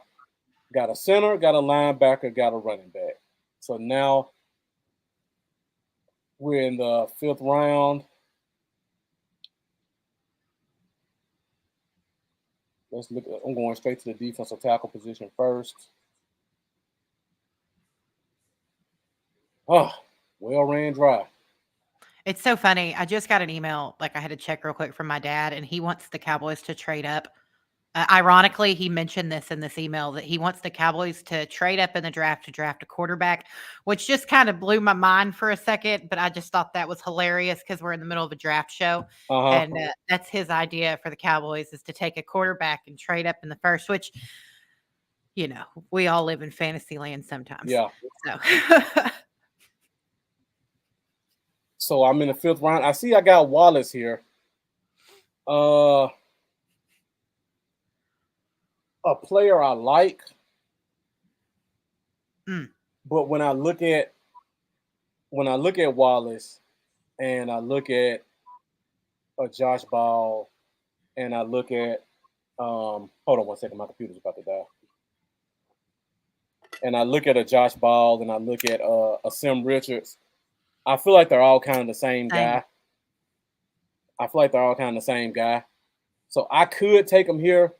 Got a center, got a linebacker, got a running back. So now we're in the fifth round. Let's look. I'm going straight to the defensive tackle position first. Oh, well ran dry. It's so funny. I just got an email, like I had to check real quick from my dad, and he wants the Cowboys to trade up. Ironically, he mentioned this in this email that he wants the Cowboys to trade up in the draft to draft a quarterback, which just kind of blew my mind for a second. But I just thought that was hilarious because we're in the middle of a draft show. And that's his idea for the Cowboys is to take a quarterback and trade up in the first, which, you know, we all live in fantasy land sometimes. Yeah. So, so I'm in the fifth round. I see I got Wallace here. A player I like. But when I look at Wallace and I look at a Josh Ball and I look at hold on one second, my computer's about to die. And I look at a Josh Ball and I look at a Sim Richards. I feel like they're all kind of the same Same. guy. I feel like they're all kind of the same guy. So I could take him here,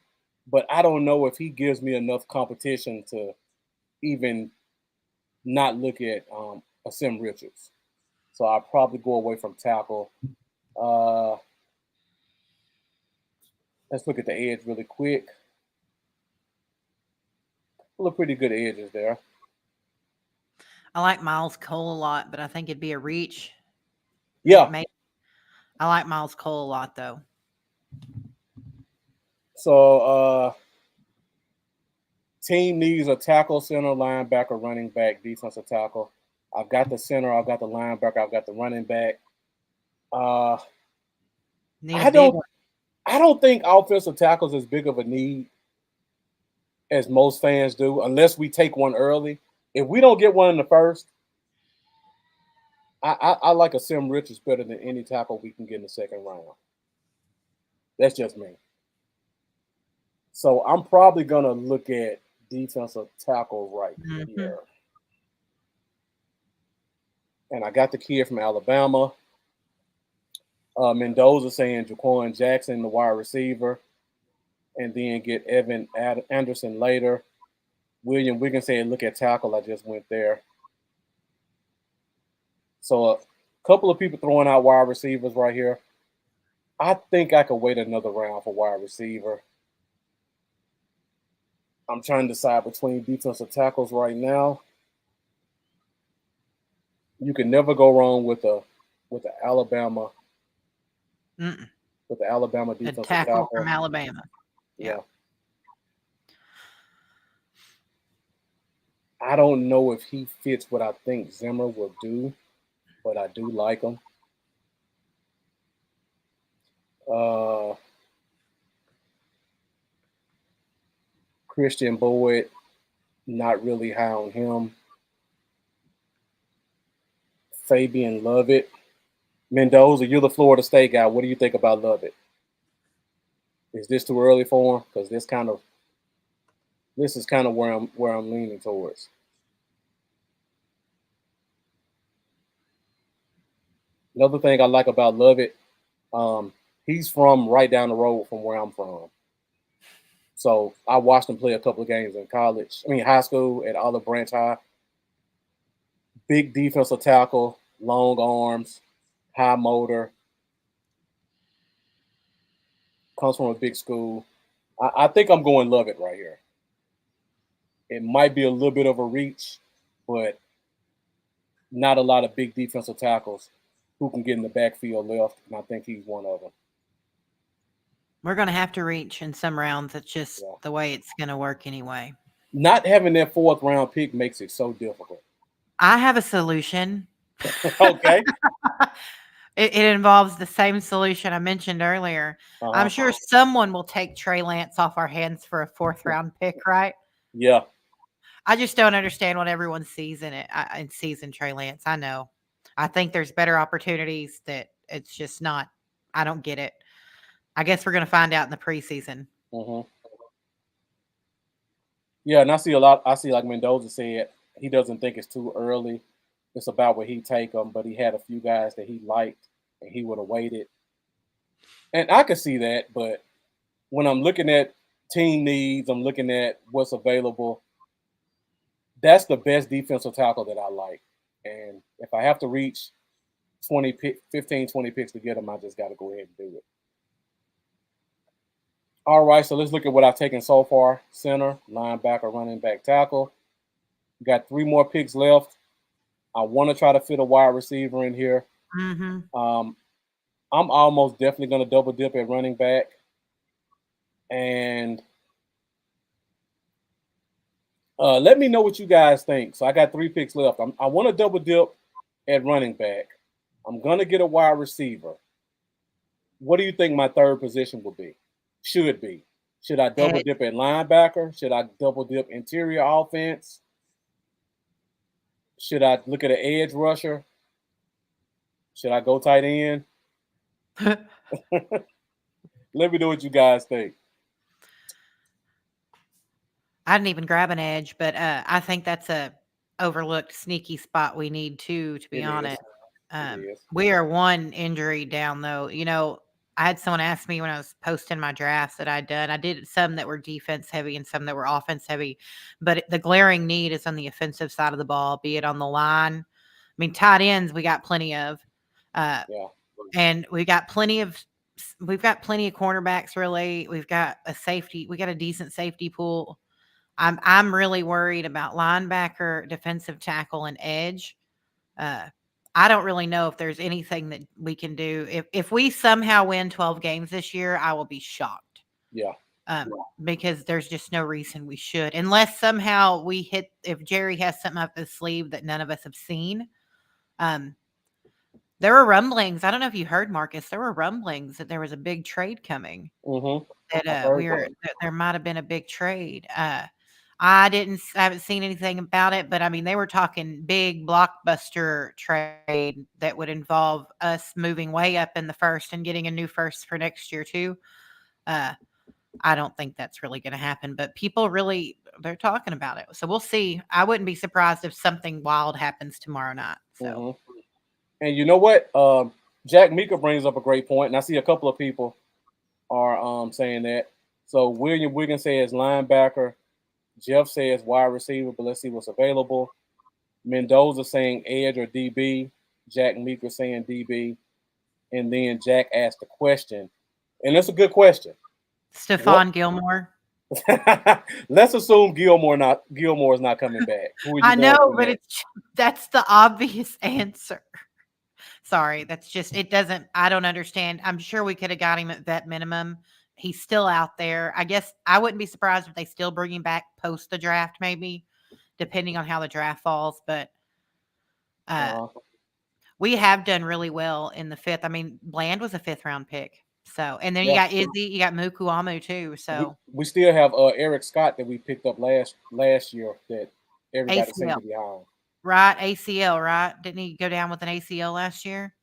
but I don't know if he gives me enough competition to even not look at a Sim Richards. So I'll probably go away from tackle. Uh, let's look at the edge really quick. Look pretty good edges there. I like Miles Cole a lot, but I think it'd be a reach. It Yeah. may. I like Miles Cole a lot though. So team needs a tackle, center, linebacker, running back, defensive tackle. I've got the center, I've got the linebacker, I've got the running back. Uh, Need a I big don't one. I don't think offensive tackles is big of a need as most fans do, unless we take one early. If we don't get one in the first, I like a Sim Richards better than any tackle we can get in the second round. That's just me. So I'm probably gonna look at defensive tackle right Hmm. here. And I got the kid from Alabama. Mendoza saying Jaquan Jackson, the wide receiver, and then get Evan Anderson later. William Wiggins saying look at tackle. I just went there. So a couple of people throwing out wide receivers right here. I think I could wait another round for wide receiver. I'm trying to decide between defensive tackles right now. You can never go wrong with the Alabama Mm-mm. with the Alabama A defensive tackle from tackle. Alabama. Yeah. Yeah, I don't know if he fits what I think Zimmer will do, but I do like him. Uh, Christian Boyd, not really high on him. Fabian Lovett, Mendoza, you're the Florida State guy. What do you think about Lovett? Is this too early for him? Because this is kind of where I'm leaning towards. Another thing I like about Lovett, um, he's from right down the road from where I'm from. So I watched him play a couple of games in college. I mean, high school at Olive Branch High. Big defensive tackle, long arms, high motor, comes from a big school. I think I'm going Lovett right here. It might be a little bit of a reach, but not a lot of big defensive tackles who can get in the backfield left, and I think he's one of them. We're gonna have to reach in some rounds. It's just Yeah. the way it's gonna work anyway. Not having that fourth round pick makes it so difficult. I have a solution. Okay. It involves the same solution I mentioned earlier. I'm Uh-huh. sure someone will take Trey Lance off our hands for a fourth round pick, right? Yeah. I just don't understand what everyone sees in it and sees in Trey Lance. I know. I think there's better opportunities that it's just not. I don't get it. I guess we're going to find out in the preseason. Hmm. Yeah, and I see a lot. I see like Mendoza said he doesn't think it's too early. It's about where he take them, but he had a few guys that he liked and he would have waited. And I could see that, but when I'm looking at team needs, I'm looking at what's available. That's the best defensive tackle that I like. And if I have to reach 20 pick, 15, 20 picks to get him, I just got to go ahead and do it. All right, so let's look at what I've taken so far. Center, linebacker, running back, tackle. We got 3 more picks left. I want to try to fit a wide receiver in here. Hmm. Um, I'm almost definitely going to double dip at running back. And let me know what you guys think. So I got 3 picks left. I want to double dip at running back. I'm going to get a wide receiver. What do you think my third position will be? Should be. Should I double Edge. dip at linebacker? Should I double dip interior offense? Should I look at an edge rusher? Should I go tight end? Let me know what you guys think. I didn't even grab an edge, but I think that's a overlooked sneaky spot we need too, to be It is. honest. It is. We are one injury down, though. I had someone ask me when I was posting my drafts that I'd done. I did some that were defense heavy and some that were offense heavy, but the glaring need is on the offensive side of the ball, be it on the line. I mean, tight ends we got plenty of, uh, Yeah. and we've got plenty of cornerbacks. Really, we've got a safety. We got a decent safety pool. I'm really worried about linebacker, defensive tackle, and edge. Uh, I don't really know if there's anything that we can do. If we somehow win 12 games this year, I will be shocked. Yeah. Because there's just no reason we should, unless somehow if Jerry has something up his sleeve that none of us have seen. There were rumblings. I don't know if you heard, Marcus. There were rumblings that there was a big trade coming. Mm-hmm. That that. there might have been a big trade. I haven't seen anything about it, but I mean, they were talking big blockbuster trade that would involve us moving way up in the first and getting a new first for next year too. I don't think that's really going to happen, but they're talking about it. So we'll see. I wouldn't be surprised if something wild happens tomorrow night. So, Mm-hmm. And you know what? Jack Mika brings up a great point, and I see a couple of people are saying that. So William Wiggins says linebacker. Jeff says wide receiver, but let's see what's available. Mendoza saying edge or DB. Jack Meeker saying DB. And then Jack asked a question. And that's a good question. Stephon Gilmore. Let's assume Gilmore is not coming back. I know, but that's the obvious answer. Sorry, I don't understand. I'm sure we could have got him at vet minimum. He's still out there. I guess I wouldn't be surprised if they still bring him back post the draft, maybe, depending on how the draft falls. But we have done really well in the fifth. I mean, Bland was a 5th round pick. So, and then you got Izzy, you got Mukuamu too. So we still have Eric Scott that we picked up last year that everybody seemed to be on. Right, ACL, right? Didn't he go down with an ACL last year?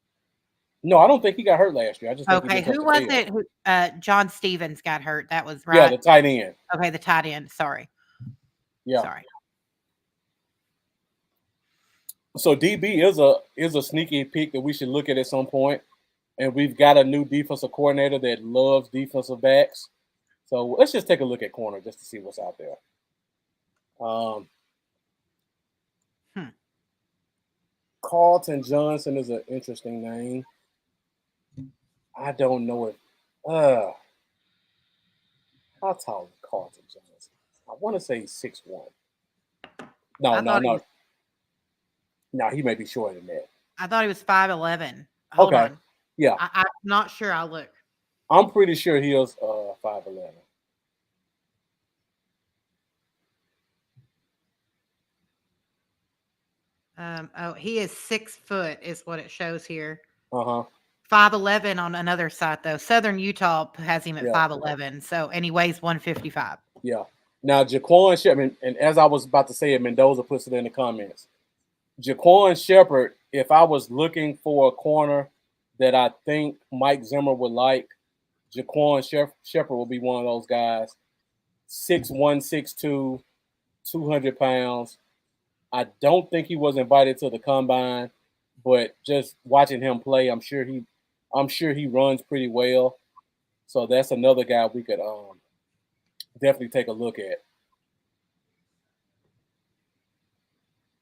No, I don't think he got hurt last year. I just think okay. Who was it? John Stevens got hurt. That was right. Yeah, the tight end. Okay, the tight end. Sorry. Yeah. Sorry. So DB is a sneaky pick that we should look at some point, and we've got a new defensive coordinator that loves defensive backs. So let's just take a look at corner just to see what's out there. Carlton Johnson is an interesting name. I don't know if how tall is Carlton Johnson? I want to say 6'1". No. No, he may be shorter than that. I thought he was 5'11". Hold on. Yeah. I'm not sure. I'll look. I'm pretty sure he is 5'11". He is 6 foot, is what it shows here. 5'11" on another site though. Southern Utah has him at 5'11". So, and he weighs 155. Yeah. Now Jaquan Shepard, and as I was about to say it, Mendoza puts it in the comments. Jaquan Shepard, if I was looking for a corner that I think Mike Zimmer would like, Jaquan Shepard will be one of those guys. 6'1", 6'2", 200 pounds. I don't think he was invited to the combine, but just watching him play, I'm sure he runs pretty well. So that's another guy we could definitely take a look at.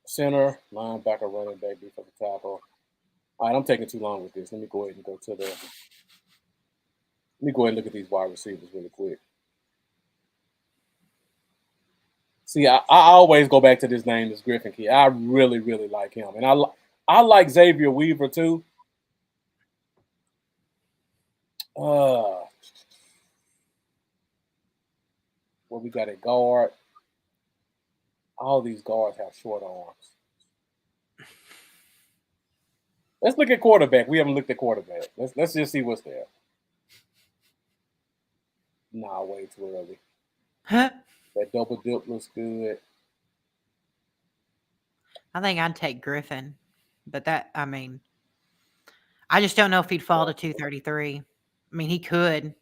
Center, linebacker, running back, defensive tackle. All right, I'm taking too long with this. Let me go ahead and look at these wide receivers really quick. See, I always go back to this name, this Griffin kid. I really, really like him. And I like Xavier Weaver too. What we got at guard. All these guards have short arms. Let's look at quarterback. We haven't looked at quarterback. Let's just see what's there. Nah, way too early. That double dip looks good. I think I'd take Griffin, but I just don't know if he'd fall to 233. I mean, he could,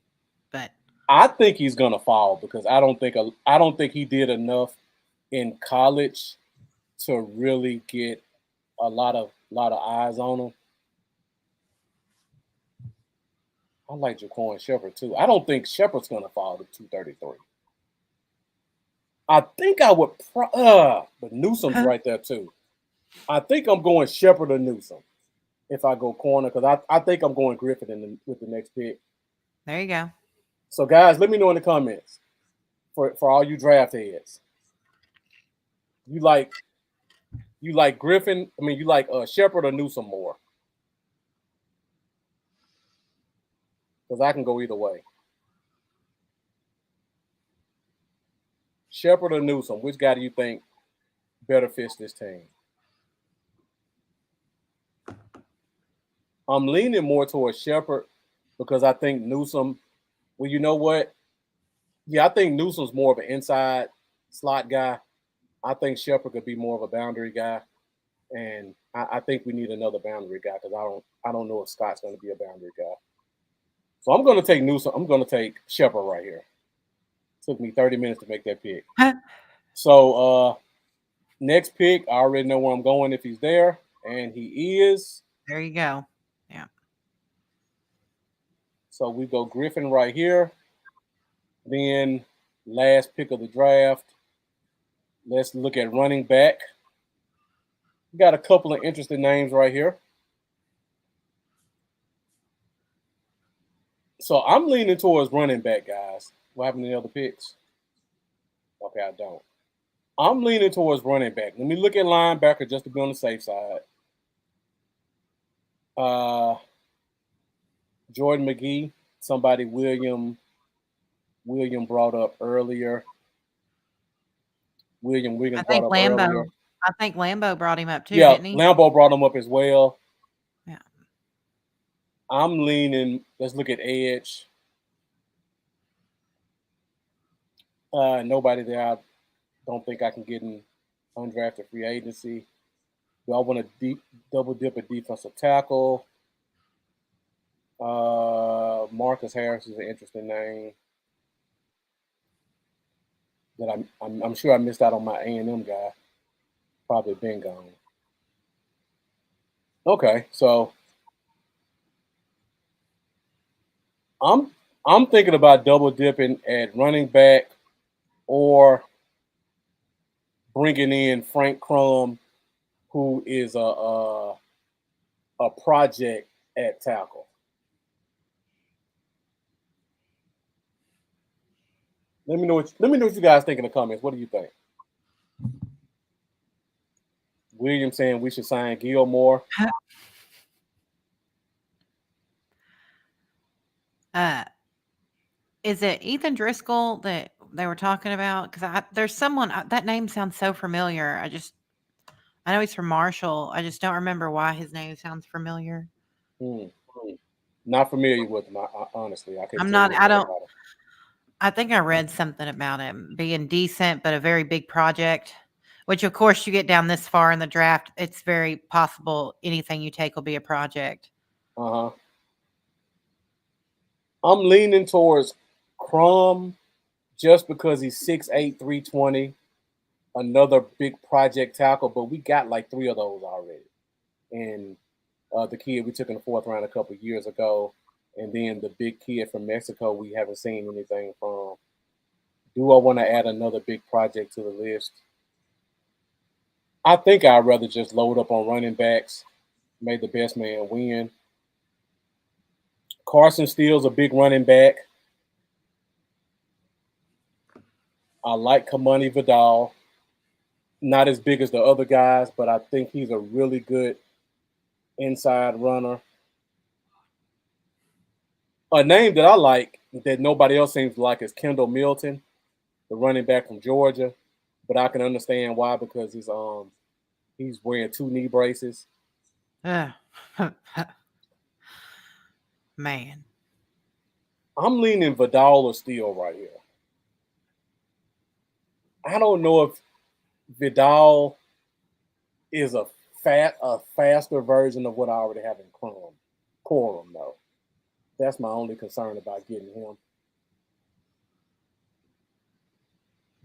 but I think he's gonna fall because I don't think he did enough in college to really get a lot of eyes on him. I like Jaquan Shepard too. I don't think Shepard's gonna fall to 233. I think I would, but Newsom's Huh. right there too. I think I'm going Shepard or Newsom if I go corner because I think I'm going Griffin with the next pick. There you go. So guys, let me know in the comments for all you draft heads. You like Griffin? I mean, you like Shepard or Newsom more? Because I can go either way. Shepard or Newsom? Which guy do you think better fits this team? I'm leaning more towards Shepard because I think Newsom. Well, you know what? Yeah, I think Newsom's more of an inside slot guy. I think Shepard could be more of a boundary guy, and I think we need another boundary guy because I don't know if Scott's going to be a boundary guy. So I'm going to take Newsom. I'm going to take Shepard right here. Took me 30 minutes to make that pick. Huh. So next pick, I already know where I'm going if he's there, and he is. There you go. Yeah. So we go Griffin right here. Then last pick of the draft. Let's look at running back. We got a couple of interesting names right here. So I'm leaning towards running back, guys. What happened to the other picks? Okay, I don't. I'm leaning towards running back. Let me look at linebacker just to be on the safe side. Uh, Jordan McGee, somebody William brought up earlier. William I Wiggins brought think up earlier. Lambo. I think Lambo brought him up too, Yeah, didn't he? Lambo brought him up as well. Yeah. I'm leaning. Let's look at edge. Nobody there. I don't think I can get in undrafted free agency. Y'all want to double dip a defensive tackle. Marcus Harris is an interesting name that I'm sure I missed out on my A&M guy. Probably been gone. Okay, so I'm I'm thinking about double dipping at running back or bringing in Frank Crum, who is a project at tackle. Let me know what you guys think in the comments. What do you think? William saying we should sign Gilmore. Uh, is it Ethan Driscoll that they were talking about? Because there's someone that name sounds so familiar. I know he's from Marshall. I just don't remember why his name sounds familiar. Hmm. Not familiar with him. Honestly, I couldn't I'm tell you not. I anything don't. about him. I think I read something about him being decent, but a very big project. Which, of course, you get down this far in the draft, it's very possible anything you take will be a project. Uh huh. I'm leaning towards Crum just because he's 6'8", 320, another big project tackle, but we got like three of those already. And the kid we took in the fourth round a couple of years ago, and then the big kid from Mexico we haven't seen anything from. Do I want to add another big project to the list? I think I'd rather just load up on running backs, make the best man win. Carson Steele's a big running back. I like Kamani Vidal. Not as big as the other guys, but I think he's a really good inside runner. A name that I like that nobody else seems to like is Kendall Milton, the running back from Georgia. But I can understand why because he's wearing two knee braces. Ugh. Man. I'm leaning Vidal or Steele right here. I don't know if Vidal is a faster version of what I already have in Corum though. That's my only concern about getting him.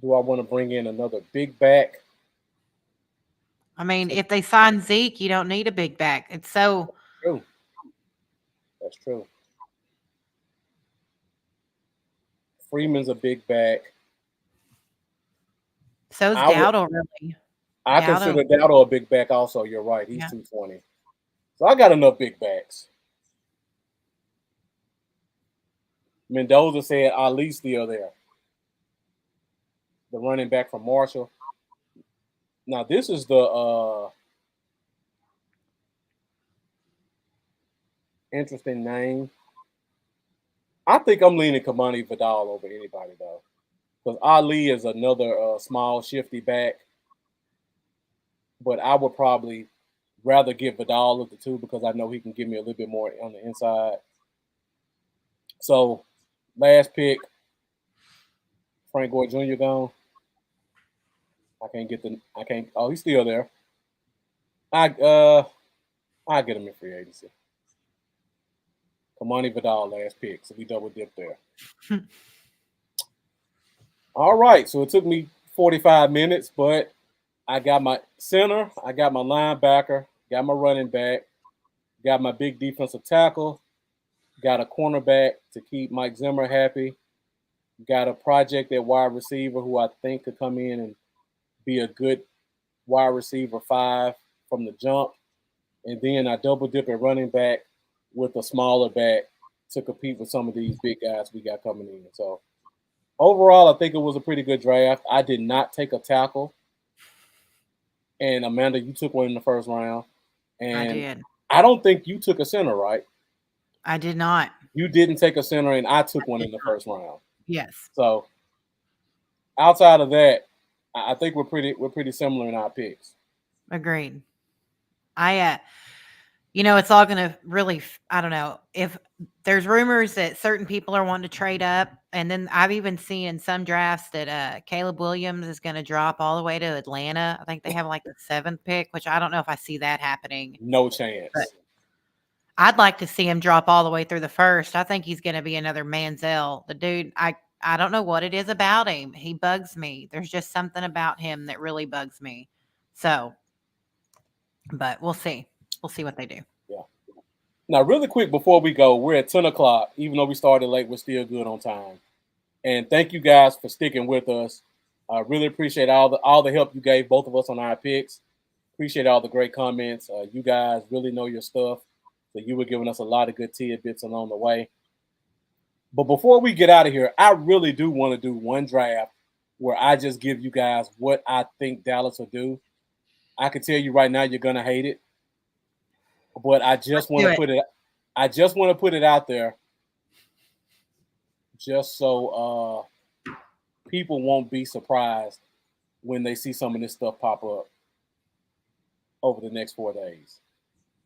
Do I want to bring in another big back? I mean, if they sign Zeke, you don't need a big back. It's so True. That's true. Freeman's a big back. So's I would Dowdle, really. I Dowdle, consider Dowdle a big back also. You're right. He's yeah. 220. So I got enough big backs. Mendoza said Ali still there. The running back from Marshall. Now this is the interesting name. I think I'm leaning Kamani Vidal over anybody though, because Ali is another small, shifty back. But I would probably rather get Vidal of the two because I know he can give me a little bit more on the inside. So, last pick, Frank Gore Jr. gone. I can't get the. I can't. Oh, he's still there. I I get him in free agency. Kamani Vidal last pick, so we double dip there. All right, so it took me 45 minutes, but I got my center, I got my linebacker, got my running back, got my big defensive tackle, got a cornerback to keep Mike Zimmer happy, got a project at wide receiver who I think could come in and be a good wide receiver 5 from the jump, and then I double dip at running back with a smaller back to compete with some of these big guys we got coming in. So overall, I think it was a pretty good draft. I did not take a tackle, and Amanda, you took one in the first round, I and did. I don't think you took a center, right? I did not. You didn't take a center, and I I took one did in the not. first round. Yes. So outside of that, I think we're pretty similar in our picks. Agreed. I it's all gonna really I don't know, if there's rumors that certain people are wanting to trade up, and then I've even seen in some drafts that, Caleb Williams is gonna drop all the way to Atlanta. I think they have, like, the 7th pick, which I don't know if I see that happening, No but chance. I'd like to see him drop all the way through the 1st. I think he's gonna be another Manziel. The dude, I don't know what it is about him. He bugs me. There's just something about him that really bugs me. So, but we'll see. We'll see what they do. Yeah. Now, really quick before we go, we're at 10 o'clock. Even though we started late, we're still good on time. And thank you guys for sticking with us. I really appreciate all the help you gave both of us on our picks. Appreciate all the great comments. You guys really know your stuff. So you were giving us a lot of good tidbits along the way. But before we get out of here, I really do want to do one draft where I just give you guys what I think Dallas will do. I can tell you right now you're gonna hate it, but I Let's just want do to it. put it. I just want to put it out there, just so people won't be surprised when they see some of this stuff pop up over the next 4 days.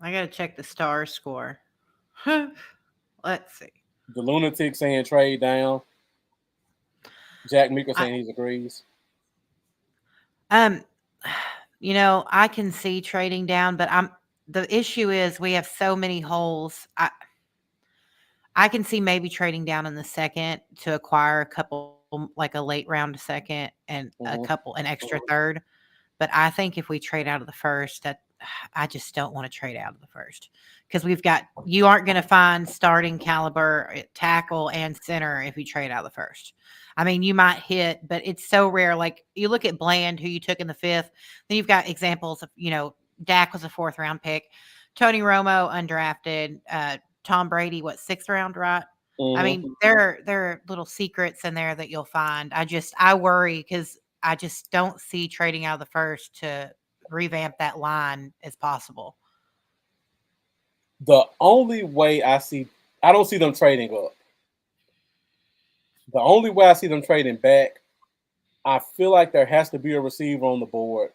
I gotta check the star score. Let's see. The lunatic saying trade down. Jack Meeker I saying he agrees. um, I can see trading down, but the issue is we have so many holes. I can see maybe trading down in the second to acquire a couple, like a late round second and Mm-hmm. an extra third. But I think if we trade out of the first, that I just don't want to trade out of the first because you aren't going to find starting caliber at tackle and center if you trade out of the first. I mean, you might hit, but it's so rare. Like you look at Bland, who you took in the 5th, then you've got examples of, Dak was a 4th round pick, Tony Romo undrafted, Tom Brady, what, 6th round, right? I Mm-hmm. mean, there are little secrets in there that you'll find. I worry because I just don't see trading out of the first to revamp that line as possible. The only way I don't see them trading up. The only way I see them trading back, I feel like there has to be a receiver on the board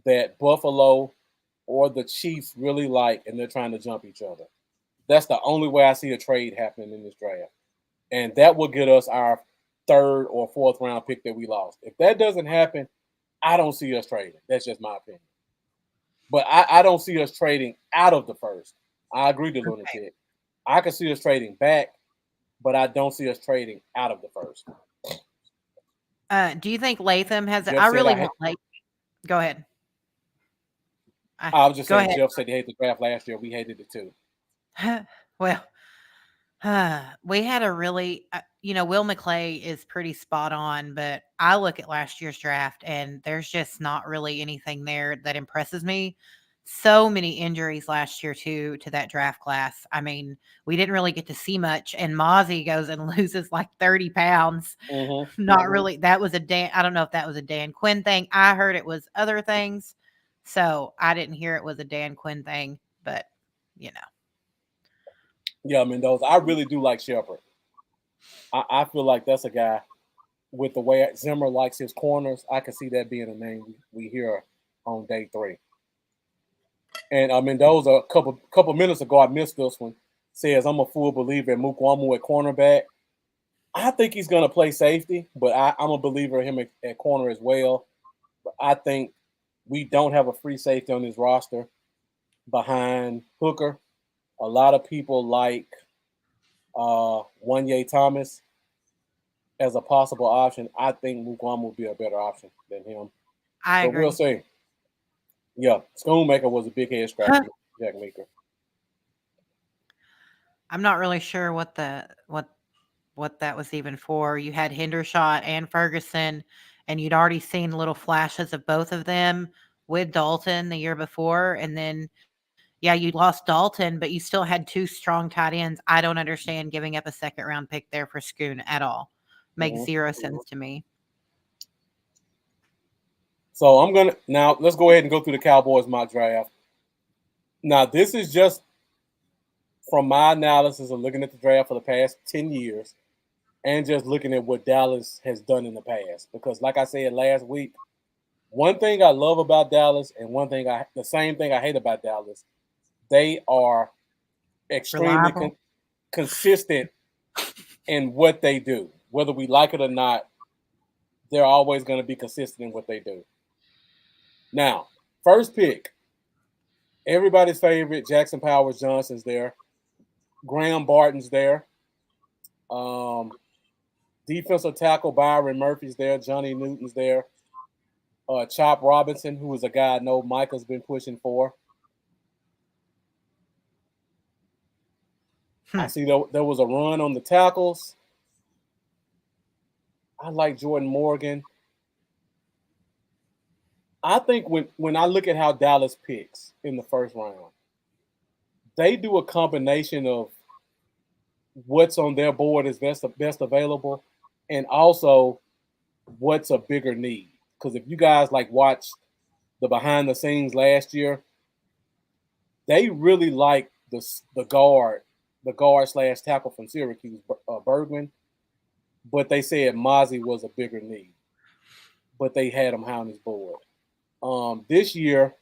that Buffalo or the Chiefs really like, and they're trying to jump each other. That's the only way I see a trade happening in this draft. And that will get us our 3rd or 4th round pick that we lost. If that doesn't happen, I don't see us trading. That's just my opinion. But I don't see us trading out of the first. I agree to Okay. Lunatic. I can see us trading back, but I don't see us trading out of the first. Do you think Latham has? Jeff I said really want Latham. Go ahead. I was just Go saying ahead. Jeff said he hated the draft last year. We hated it too. Well, We had a really, Will McClay is pretty spot on, but I look at last year's draft and there's just not really anything there that impresses me. So many injuries last year too to that draft class. I mean, we didn't really get to see much, and Mozzie goes and loses like 30 pounds. Mm-hmm. Not really. That was a Dan. I don't know if that was a Dan Quinn thing. I heard it was other things, so I didn't hear it was a Dan Quinn thing. But you know, Yeah, Mendoza. I really do like Shepard. I feel like that's a guy with the way Zimmer likes his corners. I can see that being a name we hear on day 3. And Mendoza, a couple minutes ago, I missed this one. Says I'm a full believer in Mukwamu at cornerback. I think he's going to play safety, but I'm a believer in him at corner as well. But I think we don't have a free safety on this roster behind Hooker. A lot of people like Wanye Thomas as a possible option. I think Mukwamu will be a better option than him, I but we'll agree. see. Yeah, Schoonmaker was a big head scratcher, Jack Meeker. I'm not really sure what that was even for. You had Hendershot and Ferguson, and you'd already seen little flashes of both of them with Dalton the year before, and then yeah, you lost Dalton, but you still had two strong tight ends. I don't understand giving up a second round pick there for Schoon at all. Makes Hmm. zero sense to me. So I'm gonna now let's go ahead and go through the Cowboys mock draft. Now this is just from my analysis of looking at the draft for the past 10 years and just looking at what Dallas has done in the past. Because like I said last week, one thing I love about Dallas and the same thing I hate about Dallas, they are extremely Reliable. consistent in what they do. Whether we like it or not, they're always going to be consistent in what they do. Now, first pick, everybody's favorite, Jackson Powers Johnson's there. Graham Barton's there. Um, defensive tackle Byron Murphy's there. Johnny Newton's there. Chop Robinson, who is a guy I know Micah's been pushing for. I Hmm. see there was a run on the tackles. I like Jordan Morgan. I think when I look at how Dallas picks in the first round, they do a combination of what's on their board is best available, and also what's a bigger need. Because if you guys like watched the behind the scenes last year, they really like the guard slash tackle from Syracuse, Bergman, but they said Mozzie was a bigger need, but they had him high on his board. This year,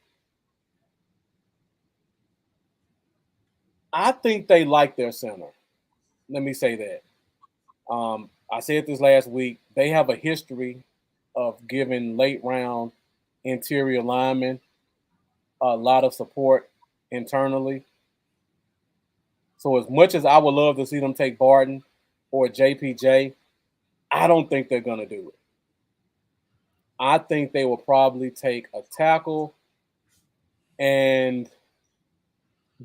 I think they like their center. Let me say that. I said this last week. They have a history of giving late round interior linemen a lot of support internally. So as much as I would love to see them take Barton or JPJ, I don't think they're going to do it. I think they will probably take a tackle, and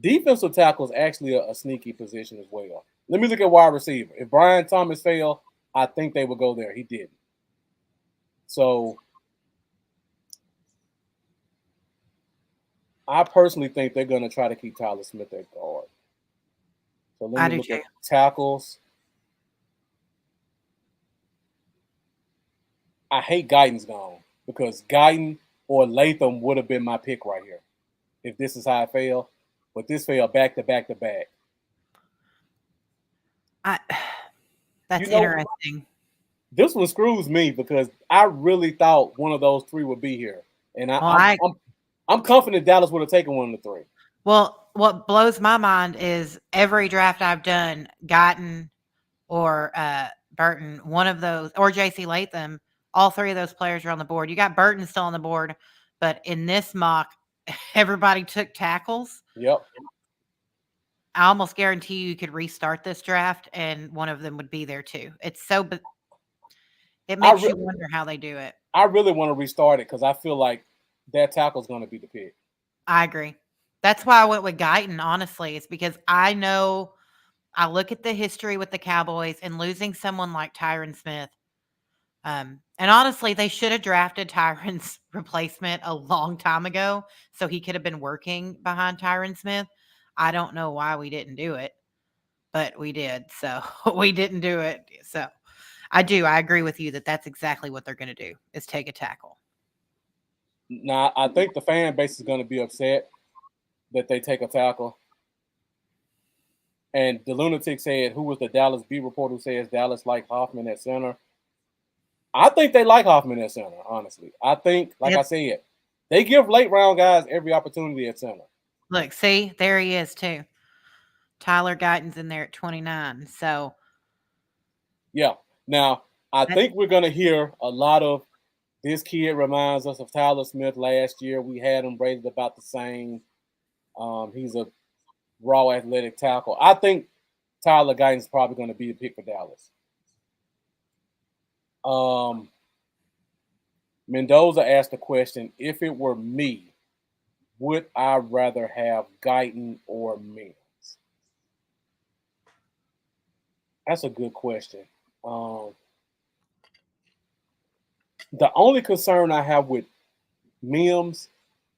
defensive tackle is actually a sneaky position as well. Let me look at wide receiver. If Brian Thomas fell, I think they would go there. He didn't. So I personally think they're going to try to keep Tyler Smith at guard. So let I me do look too. at tackles. I hate Guyton's gone because Guyton or Latham would have been my pick right here if this is how I fail. But this fell back to back to back. I You That's know, interesting. this one screws me because I really thought one of those three would be here, and Well, I I'm confident Dallas would have taken one of the three. well, what blows my mind is every draft I've done, Guyton or Burton, one of those, or JC Latham, all three of those players are on the board. You got Burton still on the board, but in this mock, everybody took tackles. Yep. I almost guarantee you could restart this draft and one of them would be there too. But it I makes re- you wonder how they do it. I really want to restart it because I feel like that tackle is going to be the pick. I agree. That's why I went with Guyton, honestly. It's because I know I look at the history with the Cowboys and losing someone like Tyron Smith. And honestly, they should have drafted Tyron's replacement a long time ago so he could have been working behind Tyron Smith. I don't know why we didn't do it, but we did. So we didn't do it. So I agree with you that that's exactly what they're going to do is take a tackle. Now, I think the fan base is going to be upset that they take a tackle. And the lunatic said, who was the Dallas beat reporter who says Dallas like Hoffman at center? I think they like Hoffman at center, honestly. I think, like I said, they give late round guys every opportunity at center. Look, see, there he is too. Tyler Guyton's in there at 29. So yeah. Now, I think we're going to hear a lot of this kid reminds us of Tyler Smith last year. We had him rated about the same. He's a raw athletic tackle. I think Tyler Guyton's probably going to be the pick for Dallas. Mendoza asked the question, if it were me, would I rather have Guyton or Mims? That's a good question. The only concern I have with Mims,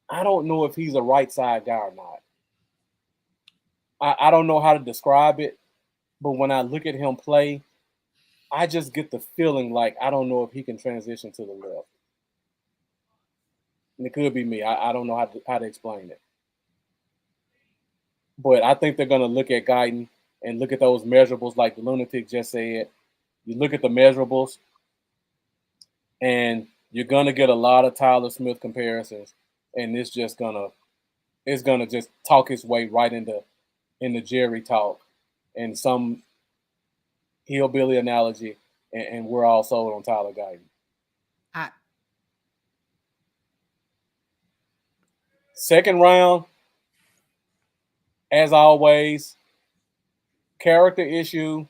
I don't know if he's a right side guy or not. I don't know how to describe it, but when I look at him play, I just get the feeling like I don't know if he can transition to the left. And it could be me. I don't know how to explain it. But I think they're going to look at Guyton and look at those measurables like the lunatic just said. You look at the measurables, and you're going to get a lot of Tyler Smith comparisons, and it's gonna just talk its way right into Jerry talk and some hillbilly analogy, and we're all sold on Tyler Guyton. Second round, as always, character issue,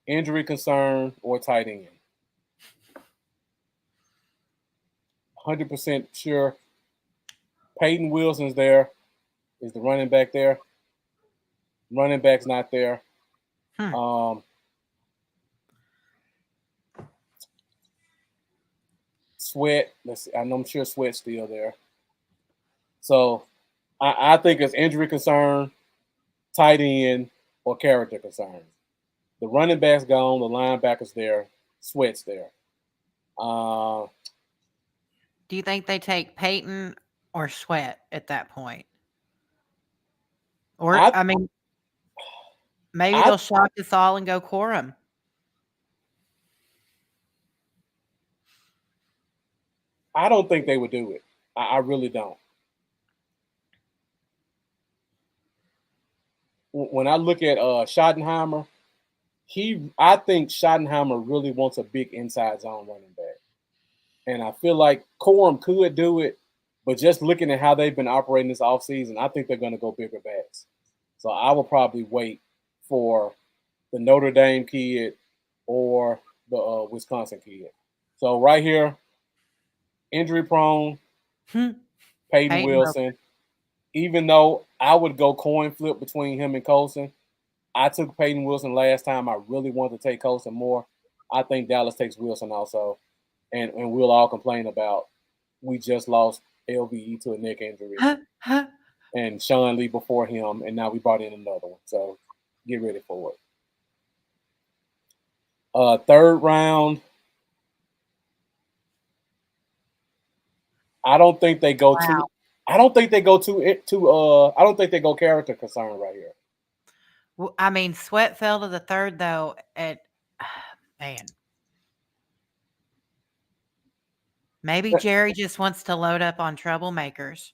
injury concern, or tight end. 100% sure Peyton Wilson's there. Is the running back there? Running back's not there. Sweat. I'm sure Sweat's still there. So I think it's injury concern, tight end, or character concern. The running back's gone. The linebacker's there. Sweat's there. Do you think they take Peyton or Sweat at that point? Or, I mean, maybe they'll shock us all and go Corum. I don't think they would do it. I really don't. When I look at Schottenheimer, I think Schottenheimer really wants a big inside zone running back. And I feel like Corum could do it, but just looking at how they've been operating this offseason, I think they're going to go bigger backs. So I will probably wait for the Notre Dame kid or the Wisconsin kid. So right here, injury prone, Peyton Wilson. Even though I would go coin flip between him and Colson, I took Peyton Wilson last time. I really wanted to take Colson more. I think Dallas takes Wilson also. And we'll all complain about we just lost LVE to a neck injury. And Sean Lee before him, and now we brought in another one. So get ready for it. Third round, I don't think they go too. I don't think they go I don't think they go character concern right here. Well, I mean, Sweat fell to the third though. Man, maybe Jerry just wants to load up on troublemakers.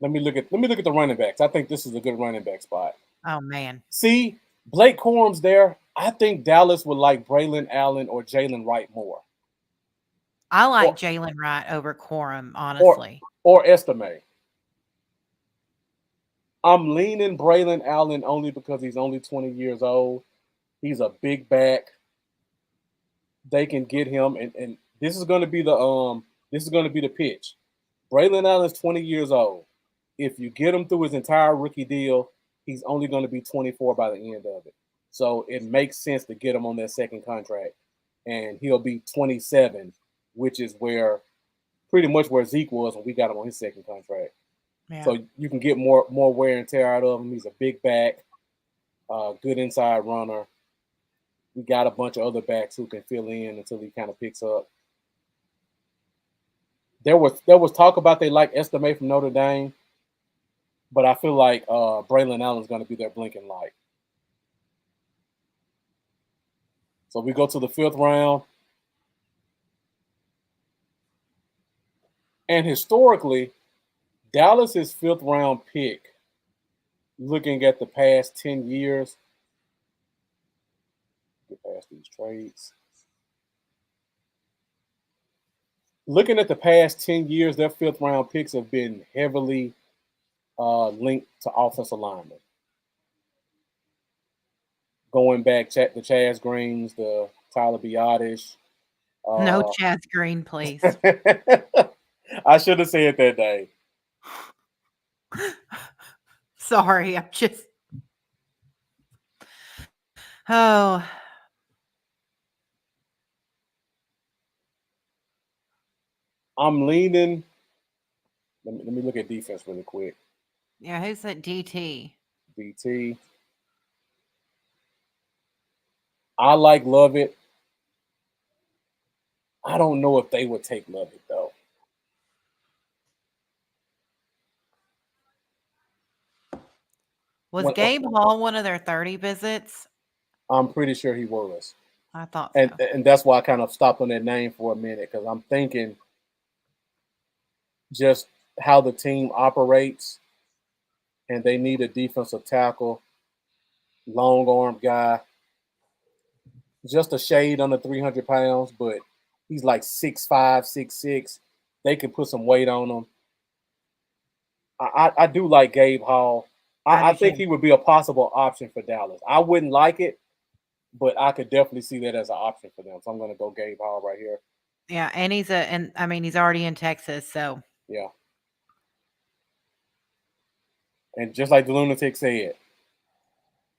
Let me look at the running backs. I think this is a good running back spot. Oh man, see Blake Corum's there. I think Dallas would like Braylon Allen or Jalen Wright more. I like Jalen Wright over Corum, honestly. Or Estime. I'm leaning Braylon Allen only because he's only 20 years old. He's a big back. They can get him, and this is going to be the pitch. Braylon Allen's 20 years old. If you get him through his entire rookie deal, He's only going to be 24 by the end of it. So it makes sense to get him on that second contract. And he'll be 27, which is where pretty much where Zeke was when we got him on his second contract. Yeah. So you can get more wear and tear out of him. He's a big back, good inside runner. We got a bunch of other backs who can fill in until he kind of picks up. There was talk about they like Estime from Notre Dame, but I feel like Braylon Allen's going to be their blinking light. So we go to the 5th round, and historically, Dallas's 5th round pick, looking at the past 10 years, get past these trades. Looking at the past 10 years, their 5th round picks have been heavily linked to offensive linemen. Going back the Chaz Greens, the Tyler Biotish. No Chaz Green, please. I should have said that day. Sorry, I'm just. Oh, I'm leaning. Let me look at defense really quick. yeah. Who's that DT? DT. I like Lovett. I don't know if they would take Lovett though. Was Gabe Hall one of their 30 visits? I'm pretty sure he was. I thought so. And that's why I kind of stopped on that name for a minute, because I'm thinking just how the team operates, and they need a defensive tackle, long arm guy, just a shade under 300 pounds, but he's like 6'5", 6'6". They can put some weight on him. I do like Gabe Hall. I think he would be a possible option for Dallas. I wouldn't like it, but I could definitely see that as an option for them. So I'm going to go Gabe Hall right here. Yeah, and he's already in Texas, so yeah. And just like the Lunatic said,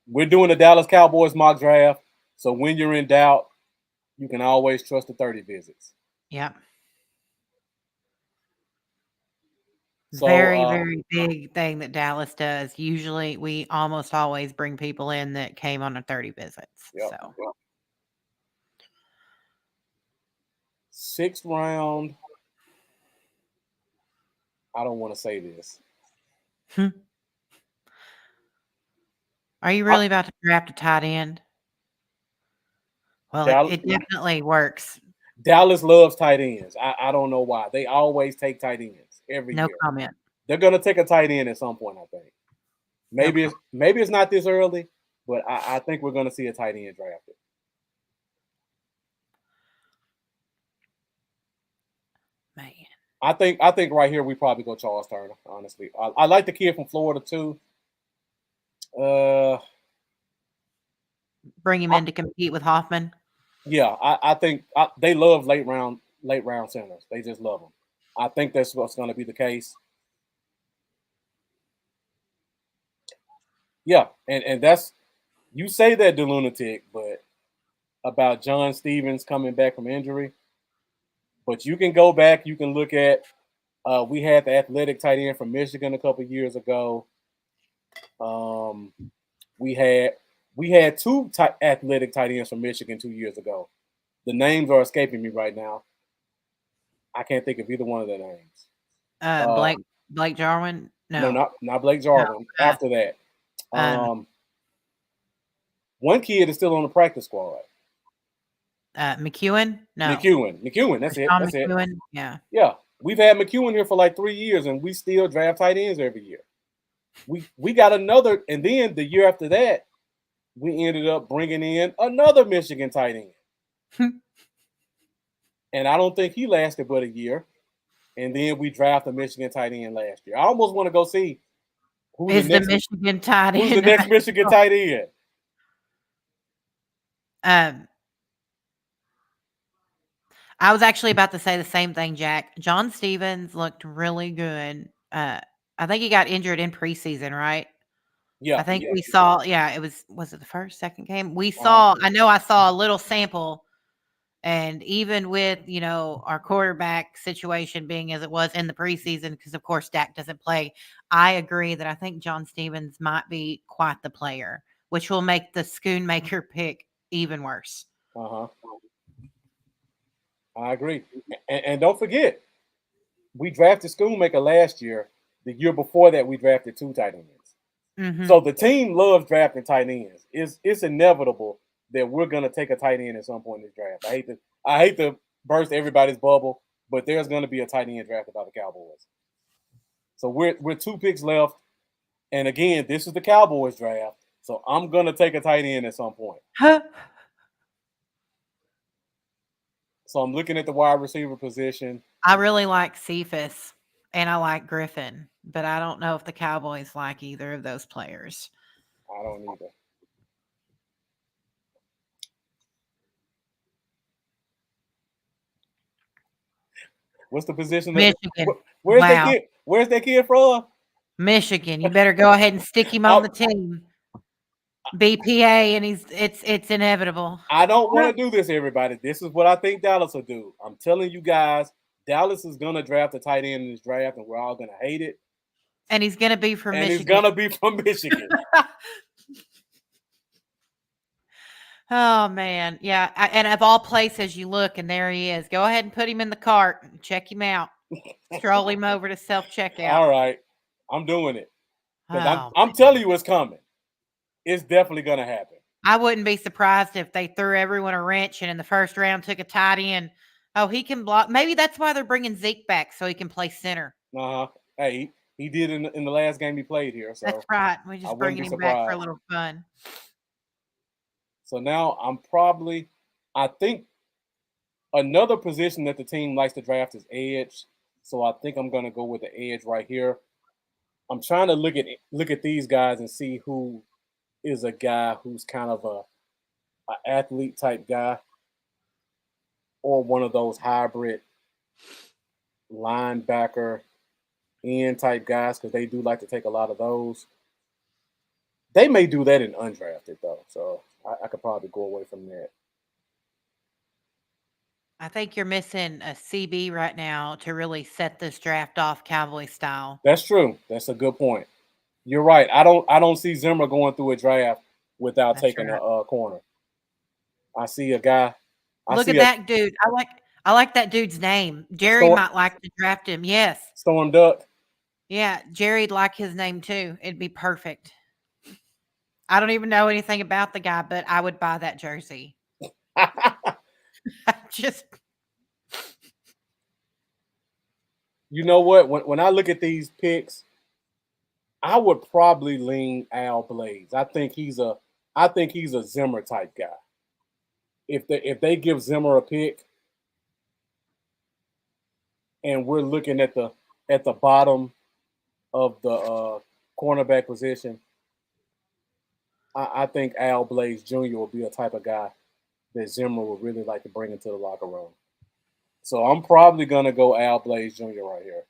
we're doing the Dallas Cowboys mock draft. So when you're in doubt, you can always trust the 30 visits. Yeah. So, very big thing that Dallas does. Usually, we almost always bring people in that came on a 30 visits. Yep, so, yep. 6th round. I don't want to say this. Are you really about to draft a tight end? Well, it definitely works. Dallas loves tight ends. I don't know why. They always take tight ends every year. No comment. They're going to take a tight end at some point, I think. Maybe it's not this early, but I think we're going to see a tight end drafted. Man. I think right here we probably go Charles Turner, honestly. I like the kid from Florida too. Bring him in to compete with Hoffman. Yeah, I think they love late round centers. They just love them. I think that's what's going to be the case. Yeah, and that's, you say that, the Lunatic, but about John Stevens coming back from injury. But you can go back, you can look at, we had the athletic tight end from Michigan a couple years ago. We had two athletic tight ends from Michigan 2 years ago. The names are escaping me right now. I can't think of either one of their names. Blake Jarwin? No, not Blake Jarwin. No, after that. One kid is still on the practice squad. McEwen? No. McEwen. That's it. That's McEwen? it. Yeah. Yeah. We've had McEwen here for like 3 years, and we still draft tight ends every year. We got another, and then the year after that, we ended up bringing in another Michigan tight end. And I don't think he lasted but a year. And then we drafted a Michigan tight end last year. I almost want to go see who's the Michigan tight end. Who's the next Michigan tight end? I was actually about to say the same thing, Jack. John Stevens looked really good. I think he got injured in preseason, right? Yeah, I think yeah. we saw, yeah, was it the first, second game? We Uh-huh. saw, I know I saw a little sample, and even with, our quarterback situation being as it was in the preseason, because of course Dak doesn't play, I agree that I think John Stevens might be quite the player, which will make the Schoonmaker pick even worse. Uh-huh. I agree. And don't forget, we drafted Schoonmaker last year. The year before that, we drafted 2 tight ends. Mhm. So the team loves drafting tight ends. It's inevitable that we're gonna take a tight end at some point in this draft. I hate to burst everybody's bubble, but there's gonna be a tight end drafted by the Cowboys. So we're 2 picks left. And again, this is the Cowboys draft. So I'm gonna take a tight end at some point. So I'm looking at the wide receiver position. I really like Cephas and I like Griffin, but I don't know if the Cowboys like either of those players. I don't either. What's the position that Michigan. where's that Wow. kid? Where's that kid from? Michigan. You better go ahead and stick him on I, the team. BPA, and it's inevitable. I don't want to do this, everybody. This is what I think Dallas will do. I'm telling you guys, Dallas is gonna draft a tight end in this draft, and we're all gonna hate it. And he's gonna be from And he's Michigan. gonna be from Michigan. Oh man, yeah. And of all places, you look and there he is. Go ahead and put him in the cart and check him out. Stroll him over to self checkout. All right, I'm doing it because Oh, I'm telling you it's coming. It's definitely gonna happen. I wouldn't be surprised if they threw everyone a wrench and in the first round took a tight end. Oh, he can block. Maybe that's why they're bringing Zeke back so he can play center. Uh huh. Hey, he did in the last game he played here, so That's right. We're I just wouldn't bringing be him back for a surprised. little fun. So now I think another position that the team likes to draft is edge. So I think I'm gonna go with the edge right here. I'm trying to look at these guys and see who is a guy who's kind of a athlete type guy or one of those hybrid linebacker end type guys because they do like to take a lot of those. They may do that in undrafted though, so I could probably go away from that. I think you're missing a CB right now to really set this draft off Cowboy style. That's true. That's a good point. You're right. I don't see Zimmer going through a draft without That's taking right. a corner. I see a guy. I Look see at a that dude. I like that dude's name. Jerry storm, might like to draft him. Yes. storm duck. Yeah, Jerry'd like his name too. It'd be perfect. I don't even know anything about the guy, but I would buy that jersey. Just You know what? When I look at these picks, I would probably lean Al Blades. I think he's a Zimmer type guy. If they give Zimmer a pick and we're looking at the bottom of the cornerback position, I think Al Blades Jr. will be a type of guy that Zimmer would really like to bring into the locker room. So I'm probably gonna go Al Blades Jr. right here.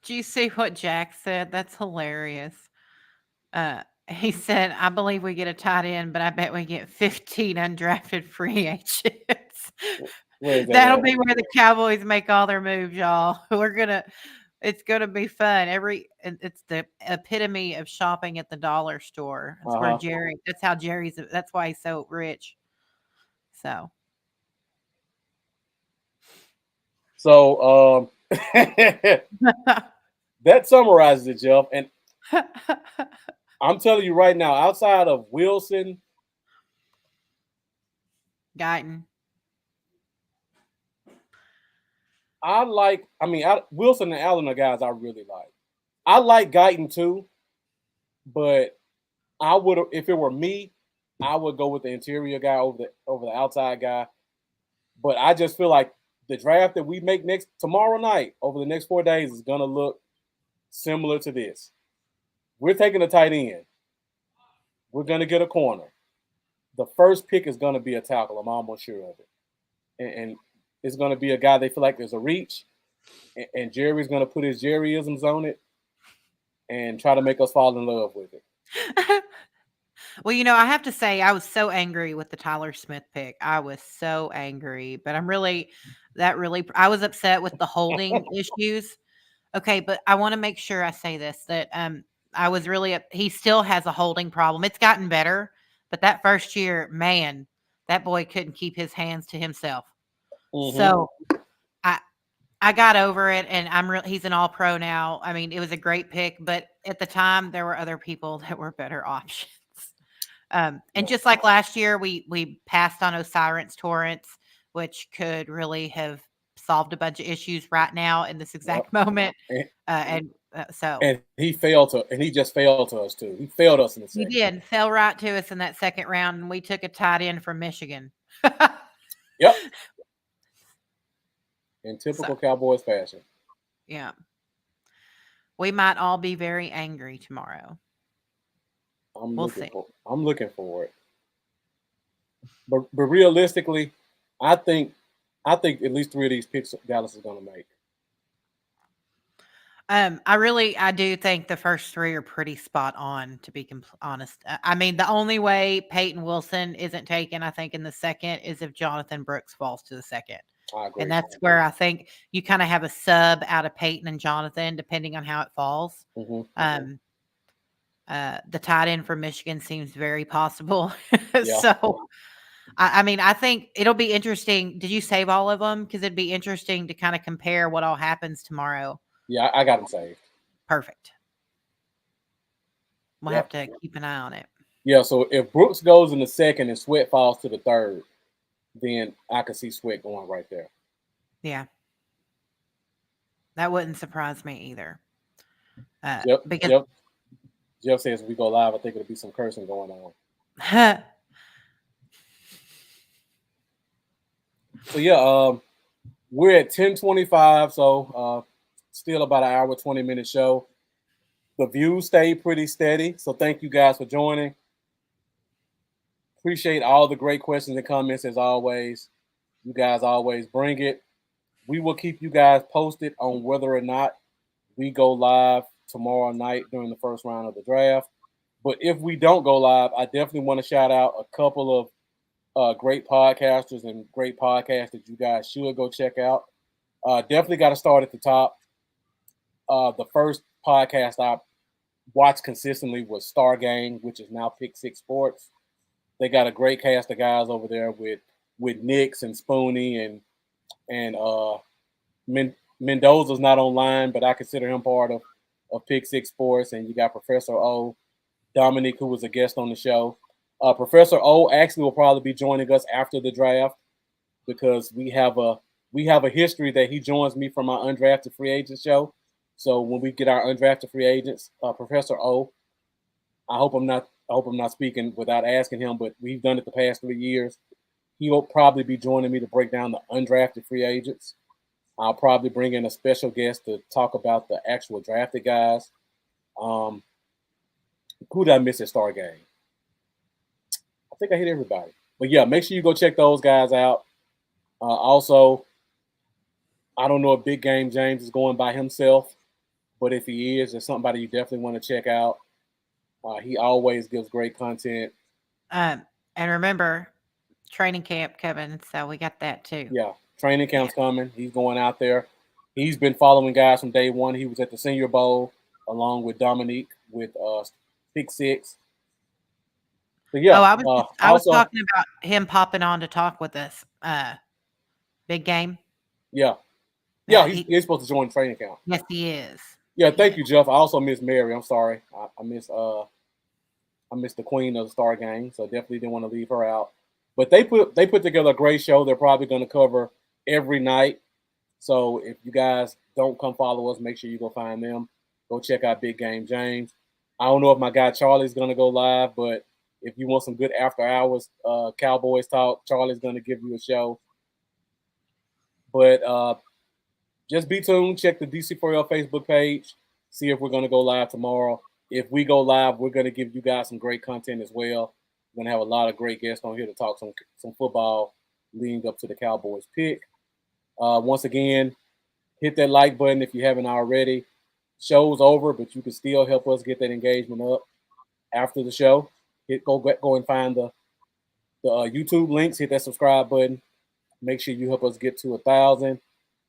do you see what Jack said? That's hilarious. He said, "I believe we get a tight end, but I bet we get 15 undrafted free agents." Where is that That'll at? be where the Cowboys make all their moves, y'all. It's gonna be fun. It's the epitome of shopping at the dollar store. That's where Uh-huh. Jerry. That's how Jerry's. That's why he's so rich. So So that summarizes it, Jeff. And I'm telling you right now, outside of Wilson, Guyton. Wilson and Allen are guys I really like. I like Guyton too, but I would, if it were me, I would go with the interior guy over the outside guy. But I just feel like the draft that we make next tomorrow night over the next 4 days is gonna look similar to this. We're taking a tight end. We're gonna get a corner. The first pick is gonna be a tackle. I'm almost sure of it, and it's gonna be a guy they feel like there's a reach, and Jerry's gonna put his Jerryisms on it. and try to make us fall in love with it. Well, I have to say I was so angry with the Tyler Smith pick. I was so angry, but I was upset with the holding issues. Okay, but I want to make sure I say this that I was really he still has a holding problem. It's gotten better, but that first year, man, that boy couldn't keep his hands to himself. Mm-hmm. So I I got over it, and he's an all pro now. I mean, it was a great pick, but at the time there were other people that were better options. And just like last year, we passed on Osiris Torrance, which could really have solved a bunch of issues right now in this exact moment. So And he just failed to us too. He failed us in the he second. did fell right to us in that second round, and we took a tight end from Michigan. Yep. In So typical Cowboys fashion. yeah, we might all be very angry tomorrow. We'll see. I'm looking for it. But realistically, I think at least 3 of these picks Dallas is going to make. I do think the first three are pretty spot on, to be honest. I mean, the only way Peyton Wilson isn't taken, I think, in the second is if Jonathan Brooks falls to the second. I agree. And that's where I think you kind of have a sub out of Peyton and Jonathan, depending on how it falls. Mm-hmm. The tight end from Michigan seems very possible. Yeah. So, I mean, I think it'll be interesting. Did you save all of them? Because it'd be interesting to kind of compare what all happens tomorrow. Yeah, I got them saved. Perfect. We'll have to keep an eye on it. Yeah, so if Brooks goes in the second and Sweat falls to the third, then I could see Sweat going right there. Yeah. That wouldn't surprise me either. Jeff says if we go live, I think it'll be some cursing going on. So yeah, we're at 10:25, so still about an hour, 20-minute show. The views stayed pretty steady, so thank you guys for joining. Appreciate all the great questions and comments as always. You guys always bring it. We will keep you guys posted on whether or not we go live tomorrow night during the first round of the draft. But if we don't go live, I definitely want to shout out a couple of great podcasters and great podcasts that you guys should go check out. Definitely got to start at the top. The first podcast I watched consistently was Star Gang, which is now Pick Six Sports. They got a great cast of guys over there with Nix and Spoonie and Mendoza's not online, but I consider him part of Pick Six Sports. And you got Professor O, Dominique, who was a guest on the show. Professor O actually will probably be joining us after the draft because we have a history that he joins me from my undrafted free agent show. So when we get our undrafted free agents, Professor O, I hope I'm not speaking without asking him, but we've done it the past 3 years. He will probably be joining me to break down the undrafted free agents. I'll probably bring in a special guest to talk about the actual drafted guys. Who did I miss at Star Game? I think I hit everybody. But yeah, make sure you go check those guys out. Also, I don't know if Big Game James is going by himself, but if he is, there's somebody you definitely want to check out. He always gives great content. And remember, training camp coming, so we got that too. Yeah, training camp's coming. He's going out there. He's been following guys from day one. He was at the Senior Bowl along with Dominique with Pick Six. So yeah, I was talking about him popping on to talk with us. Big Game. Yeah, he's supposed to join training camp. Yes, he is. Yeah, thank you, Jeff. I also miss Mary. I'm sorry, I miss the queen of the Star Gang, so definitely didn't want to leave her out. But they put together a great show. They're probably going to cover every night. So if you guys don't come follow us, make sure you go find them. Go check out Big Game James. I don't know if my guy Charlie's going to go live, but if you want some good after hours Cowboys talk, Charlie's going to give you a show. But just be tuned. Check the DC4L Facebook page. See if we're going to go live tomorrow. If we go live, we're going to give you guys some great content as well. We're going to have a lot of great guests on here to talk some football leading up to the Cowboys pick. Once again, hit that like button if you haven't already. show's over, but you can still help us get that engagement up after the show. Go and find the YouTube links. Hit that subscribe button. Make sure you help us get to 1,000.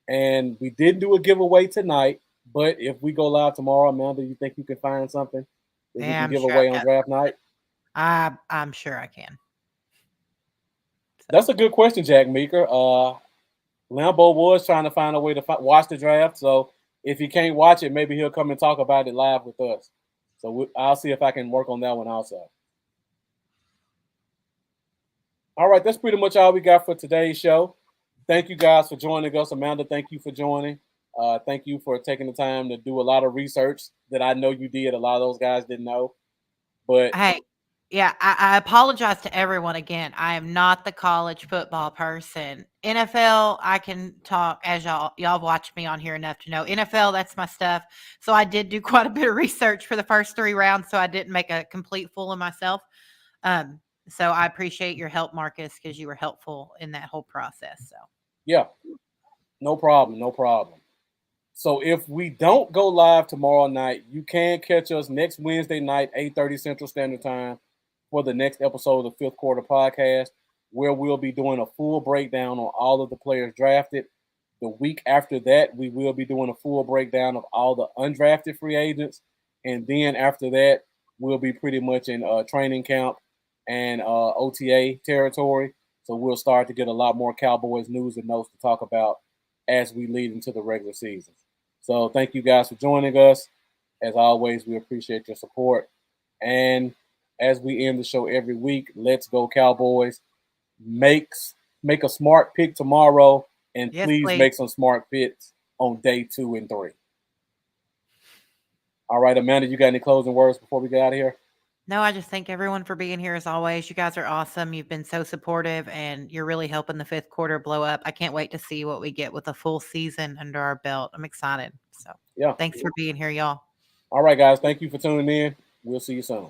And we didn't do a giveaway tonight, but if we go live tomorrow, Amanda, you think you can find something that we Yeah, can I'm give sure away I've on got. draft night? I'm sure I can. That's a good question, Jack Meeker. Lambo was trying to find a way to watch the draft, so if he can't watch it, maybe he'll come and talk about it live with us. So I'll see if I can work on that one also. All right, that's pretty much all we got for today's show. Thank you guys for joining us. Amanda, thank you for joining. Thank you for taking the time to do a lot of research that I know you did. A lot of those guys didn't know. But Hey, yeah, I apologize to everyone again. I am not the college football person. NFL, I can talk as y'all have watched me on here enough to know. NFL, that's my stuff. So I did do quite a bit of research for the first 3 rounds, so I didn't make a complete fool of myself. Um, so I appreciate your help, Marcus, because you were helpful in that whole process. So yeah, no problem, no problem. So if we don't go live tomorrow night, you can catch us next Wednesday night, 8:30 Central Standard Time, for the next episode of the Fifth Quarter Podcast, where we'll be doing a full breakdown on all of the players drafted. The week after that, we will be doing a full breakdown of all the undrafted free agents. And then after that, we'll be pretty much in training camp and OTA territory. So we'll start to get a lot more Cowboys news and notes to talk about as we lead into the regular season. So thank you guys for joining us. As always, we appreciate your support. And as we end the show every week, let's go Cowboys. Make a smart pick tomorrow, and yes, please please. make some smart picks on day 2 and 3. All right, Amanda, you got any closing words before we get out of here? No, I just thank everyone for being here as always. You guys are awesome. You've been so supportive and you're really helping the fifth quarter blow up. I can't wait to see what we get with a full season under our belt. I'm excited. So Yeah. thanks for being here, y'all. All right, guys. Thank you for tuning in. We'll see you soon.